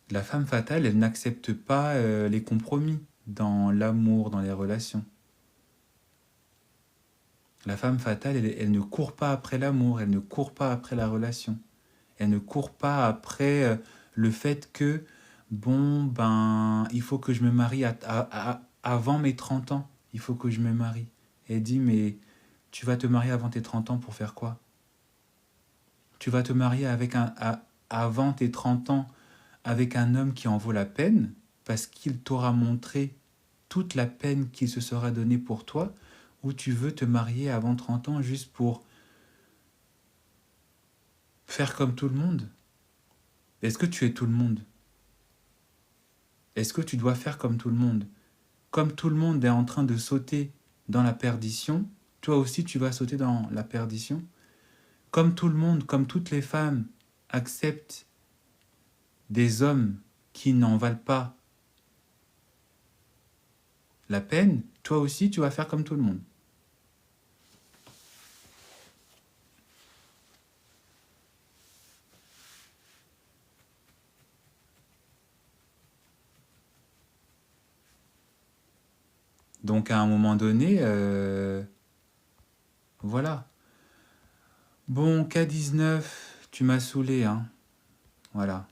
La femme fatale, elle n'accepte pas les compromis dans l'amour, dans les relations. La femme fatale, elle ne court pas après l'amour, elle ne court pas après la relation. Elle ne court pas après le fait que, il faut que je me marie avant mes 30 ans. Il faut que je me marie. Elle dit, mais tu vas te marier avant tes 30 ans pour faire quoi? Tu vas te marier avant tes 30 ans avec un homme qui en vaut la peine, parce qu'il t'aura montré toute la peine qu'il se sera donnée pour toi, ou tu veux te marier avant 30 ans juste pour faire comme tout le monde? Est-ce que tu es tout le monde? Est-ce que tu dois faire comme tout le monde? Comme tout le monde est en train de sauter dans la perdition, toi aussi tu vas sauter dans la perdition? Comme tout le monde, comme toutes les femmes acceptent des hommes qui n'en valent pas la peine, toi aussi tu vas faire comme tout le monde. Donc à un moment donné, voilà. Bon, K19, tu m'as saoulé, hein. Voilà.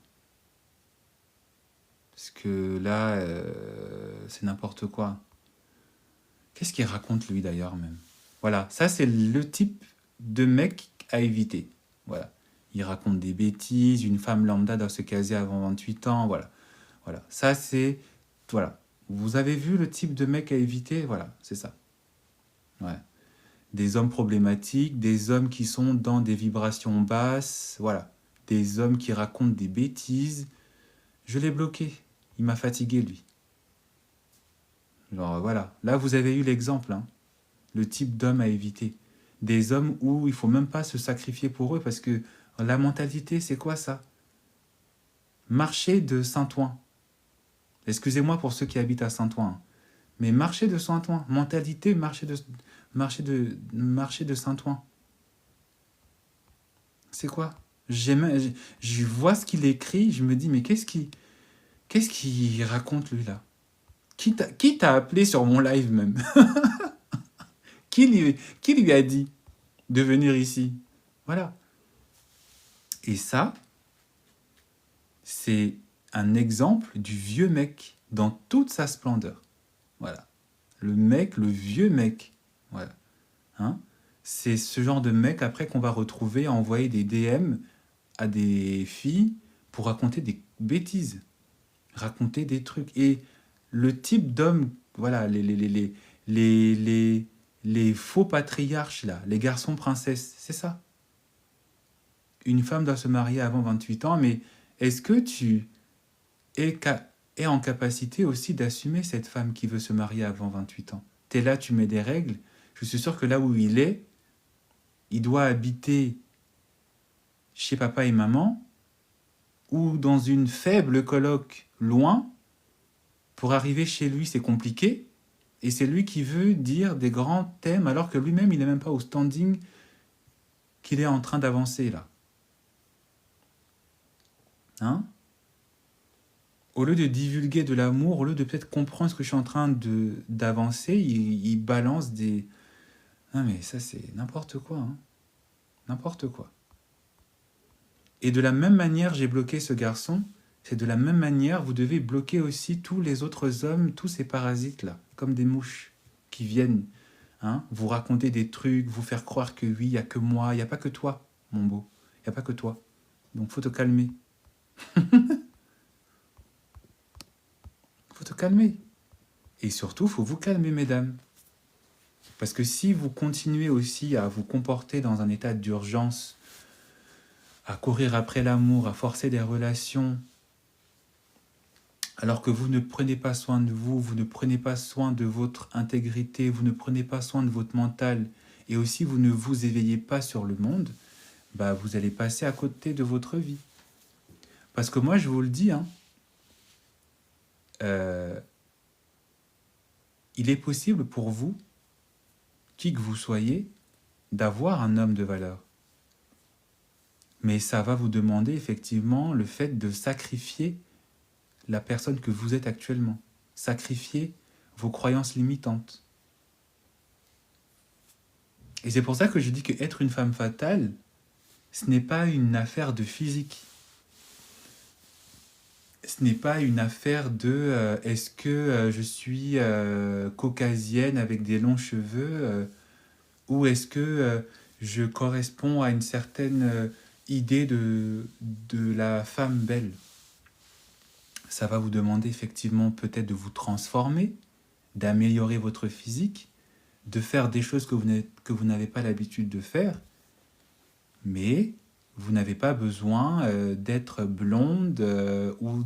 Parce que là, c'est n'importe quoi. Qu'est-ce qu'il raconte lui d'ailleurs même? Voilà, ça c'est le type de mec à éviter. Voilà. Il raconte des bêtises, une femme lambda doit se caser avant 28 ans, voilà. Voilà, ça c'est... Voilà. Vous avez vu le type de mec à éviter? Voilà, c'est ça. Ouais. Des hommes problématiques, des hommes qui sont dans des vibrations basses, voilà. Des hommes qui racontent des bêtises. Je l'ai bloqué. Il m'a fatigué, lui. Genre, voilà. Là, vous avez eu l'exemple, hein. Le type d'homme à éviter. Des hommes où il faut même pas se sacrifier pour eux, parce que la mentalité, c'est quoi ça? Marché de Saint-Ouen. Excusez-moi pour ceux qui habitent à Saint-Ouen. Hein. Mais marché de Saint-Ouen. Mentalité, marché de Saint-Ouen. C'est quoi? Je vois ce qu'il écrit, je me dis, mais qu'est-ce qu'il raconte, lui, là? Qui t'a appelé sur mon live, même? Qui lui a dit de venir ici? Voilà. Et ça, c'est un exemple du vieux mec dans toute sa splendeur. Voilà. Le vieux mec. Voilà. Hein? C'est ce genre de mec après qu'on va retrouver à envoyer des DM à des filles pour raconter des bêtises, raconter des trucs. Et le type d'homme, voilà, les faux patriarches, là, les garçons princesses, c'est ça. Une femme doit se marier avant 28 ans, mais est-ce que tu es en capacité aussi d'assumer cette femme qui veut se marier avant 28 ans? T'es là, tu mets des règles. Je suis sûr que là où il doit habiter chez papa et maman, ou dans une faible coloc loin. Pour arriver chez lui, c'est compliqué. Et c'est lui qui veut dire des grands thèmes, alors que lui-même, il n'est même pas au standing qu'il est en train d'avancer, là. Hein? Au lieu de divulguer de l'amour, au lieu de peut-être comprendre ce que je suis en train d'avancer, il balance des... Non mais ça, c'est n'importe quoi. Hein? N'importe quoi. Et de la même manière, j'ai bloqué ce garçon. C'est de la même manière, vous devez bloquer aussi tous les autres hommes, tous ces parasites-là, comme des mouches qui viennent vous raconter des trucs, vous faire croire que oui, il n'y a que moi, il n'y a pas que toi, mon beau. Il n'y a pas que toi. Donc, faut te calmer. Faut te calmer. Et surtout, faut vous calmer, mesdames. Parce que si vous continuez aussi à vous comporter dans un état d'urgence, à courir après l'amour, à forcer des relations, alors que vous ne prenez pas soin de vous, vous ne prenez pas soin de votre intégrité, vous ne prenez pas soin de votre mental, et aussi vous ne vous éveillez pas sur le monde, bah vous allez passer à côté de votre vie. Parce que moi, je vous le dis, il est possible pour vous, qui que vous soyez, d'avoir un homme de valeur. Mais ça va vous demander effectivement le fait de sacrifier la personne que vous êtes actuellement. Sacrifier vos croyances limitantes. Et c'est pour ça que je dis que être une femme fatale, ce n'est pas une affaire de physique. Ce n'est pas une affaire de est-ce que je suis caucasienne avec des longs cheveux ou est-ce que je corresponds à une certaine idée de la femme belle. Ça va vous demander effectivement peut-être de vous transformer, d'améliorer votre physique, de faire des choses que vous n'avez pas l'habitude de faire, mais vous n'avez pas besoin d'être blonde ou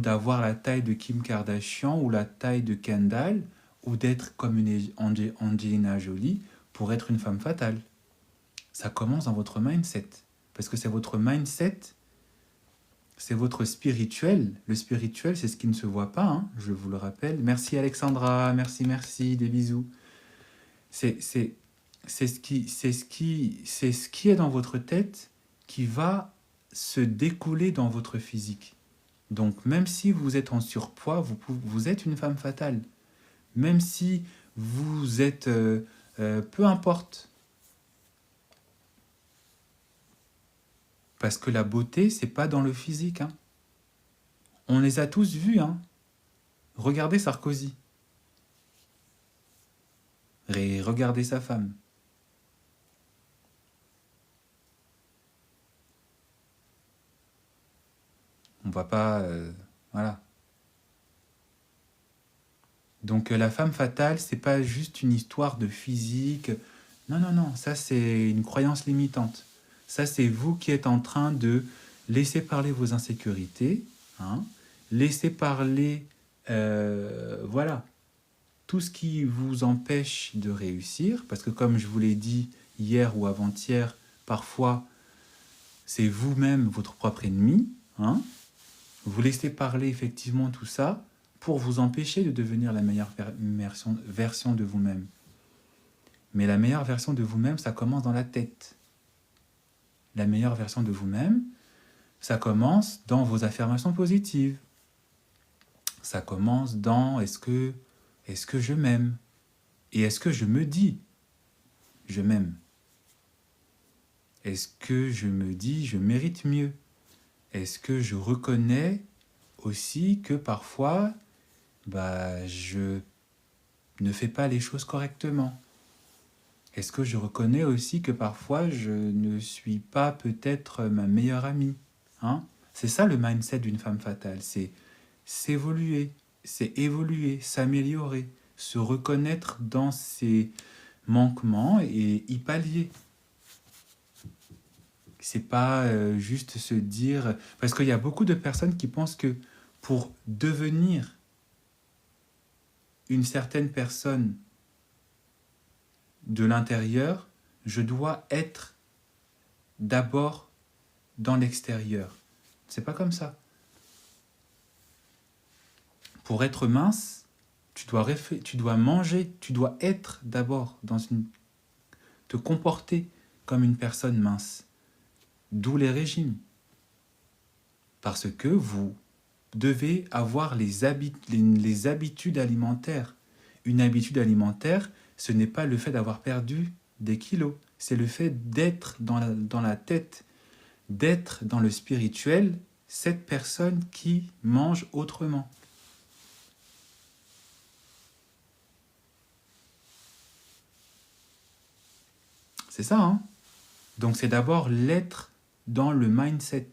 d'avoir la taille de Kim Kardashian ou la taille de Kendall ou d'être comme une Angelina Jolie pour être une femme fatale. Ça commence dans votre mindset. Parce que c'est votre mindset, c'est votre spirituel. Le spirituel, c'est ce qui ne se voit pas, je vous le rappelle. Merci Alexandra, merci, des bisous. C'est ce qui est dans votre tête qui va se découler dans votre physique. Donc même si vous êtes en surpoids, vous êtes une femme fatale. Même si vous êtes... peu importe. Parce que la beauté, c'est pas dans le physique. On les a tous vus. Regardez Sarkozy. Regardez sa femme. On va pas... voilà. Donc la femme fatale, c'est pas juste une histoire de physique. Non, ça c'est une croyance limitante. Ça c'est vous qui êtes en train de laisser parler vos insécurités, laisser parler, voilà, tout ce qui vous empêche de réussir, parce que comme je vous l'ai dit hier ou avant-hier, parfois c'est vous-même votre propre ennemi, Vous laissez parler effectivement tout ça pour vous empêcher de devenir la meilleure version de vous-même. Mais la meilleure version de vous-même, ça commence dans la tête. La meilleure version de vous-même, ça commence dans vos affirmations positives. Ça commence dans est-ce que je m'aime? Et est-ce que je me dis je m'aime? Est-ce que je me dis je mérite mieux? Est-ce que je reconnais aussi que parfois je ne fais pas les choses correctement? Est-ce que je reconnais aussi que parfois je ne suis pas peut-être ma meilleure amie? C'est ça le mindset d'une femme fatale, c'est s'évoluer, c'est évoluer, s'améliorer, se reconnaître dans ses manquements et y pallier. C'est pas juste se dire... Parce qu'il y a beaucoup de personnes qui pensent que pour devenir une certaine personne de l'intérieur, je dois être d'abord dans l'extérieur. C'est pas comme ça. Pour être mince, tu dois manger, tu dois être d'abord te comporter comme une personne mince. D'où les régimes. Parce que vous devez avoir les habitudes alimentaires. Une habitude alimentaire, ce n'est pas le fait d'avoir perdu des kilos, c'est le fait d'être dans la tête, d'être dans le spirituel, cette personne qui mange autrement. C'est ça, hein? Donc c'est d'abord l'être dans le mindset.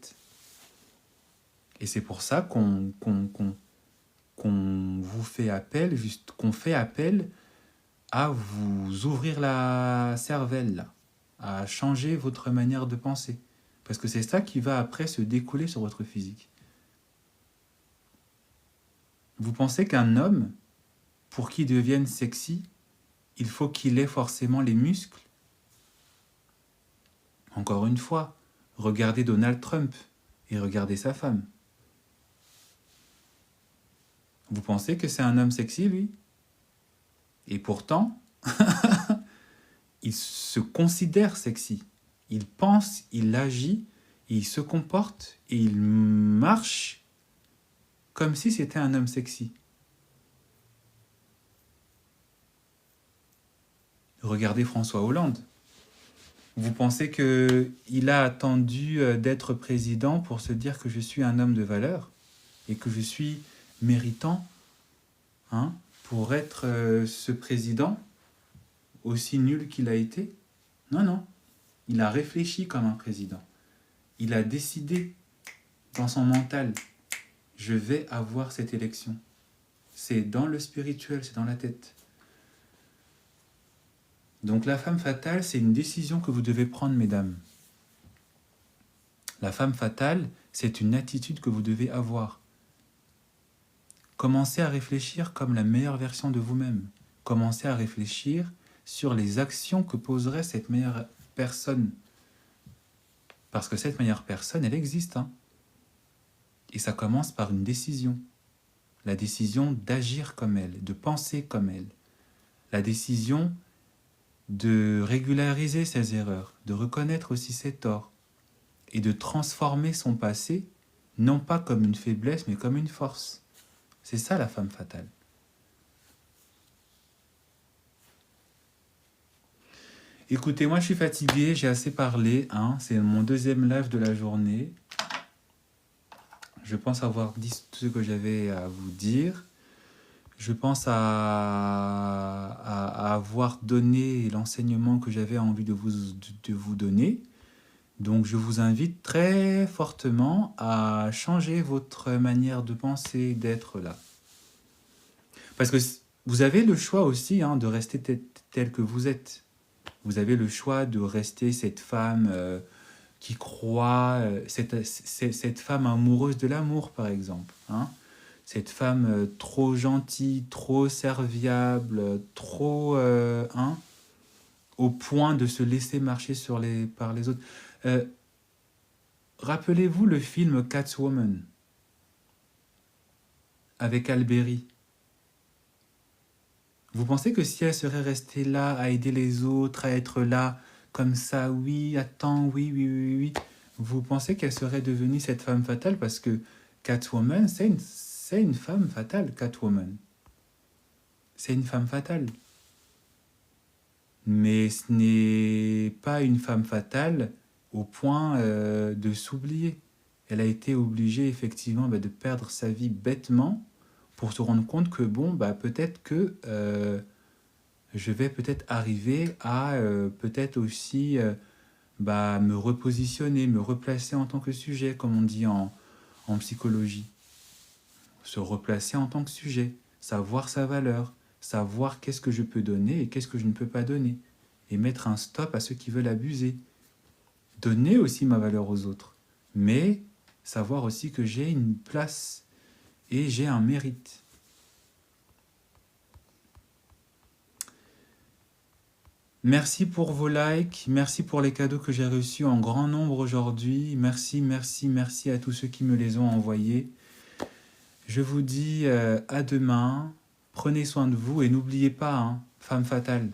Et c'est pour ça qu'on vous fait appel, qu'on fait appel à vous ouvrir la cervelle, là, à changer votre manière de penser. Parce que c'est ça qui va après se découler sur votre physique. Vous pensez qu'un homme, pour qu'il devienne sexy, il faut qu'il ait forcément les muscles? Encore une fois, regardez Donald Trump et regardez sa femme. Vous pensez que c'est un homme sexy, lui? Et pourtant, il se considère sexy. Il pense, il agit, il se comporte et il marche comme si c'était un homme sexy. Regardez François Hollande. Vous pensez qu'il a attendu d'être président pour se dire que je suis un homme de valeur et que je suis méritant pour être ce président aussi nul qu'il a été? Non, non. Il a réfléchi comme un président. Il a décidé dans son mental, je vais avoir cette élection. C'est dans le spirituel, c'est dans la tête. Donc la femme fatale, c'est une décision que vous devez prendre, mesdames. La femme fatale, c'est une attitude que vous devez avoir. Commencez à réfléchir comme la meilleure version de vous-même. Commencez à réfléchir sur les actions que poserait cette meilleure personne. Parce que cette meilleure personne, elle existe. Et ça commence par une décision. La décision d'agir comme elle, de penser comme elle. La décision de régulariser ses erreurs, de reconnaître aussi ses torts et de transformer son passé, non pas comme une faiblesse, mais comme une force. C'est ça la femme fatale. Écoutez, moi je suis fatigué, j'ai assez parlé, c'est mon deuxième live de la journée. Je pense avoir dit tout ce que j'avais à vous dire. Je pense à avoir donné l'enseignement que j'avais envie de vous donner. Donc je vous invite très fortement à changer votre manière de penser, d'être là. Parce que vous avez le choix aussi de rester tel que vous êtes. Vous avez le choix de rester cette femme qui croit, cette femme amoureuse de l'amour par exemple. Cette femme trop gentille, trop serviable, trop... au point de se laisser marcher par les autres. Rappelez-vous le film Catwoman avec Alberi. Vous pensez que si elle serait restée là à aider les autres, à être là comme ça, oui, attends, oui, vous pensez qu'elle serait devenue cette femme fatale? Parce que Catwoman, c'est une femme fatale, Catwoman. C'est une femme fatale. Mais ce n'est pas une femme fatale au point de s'oublier. Elle a été obligée effectivement de perdre sa vie bêtement pour se rendre compte que peut-être que je vais peut-être arriver à peut-être aussi me repositionner, me replacer en tant que sujet, comme on dit en en psychologie. Se replacer en tant que sujet, savoir sa valeur, savoir qu'est-ce que je peux donner et qu'est-ce que je ne peux pas donner, et mettre un stop à ceux qui veulent abuser. Donner aussi ma valeur aux autres, mais savoir aussi que j'ai une place et j'ai un mérite. Merci pour vos likes, merci pour les cadeaux que j'ai reçus en grand nombre aujourd'hui. Merci, merci, merci à tous ceux qui me les ont envoyés. Je vous dis à demain, prenez soin de vous et n'oubliez pas, hein, femme fatale,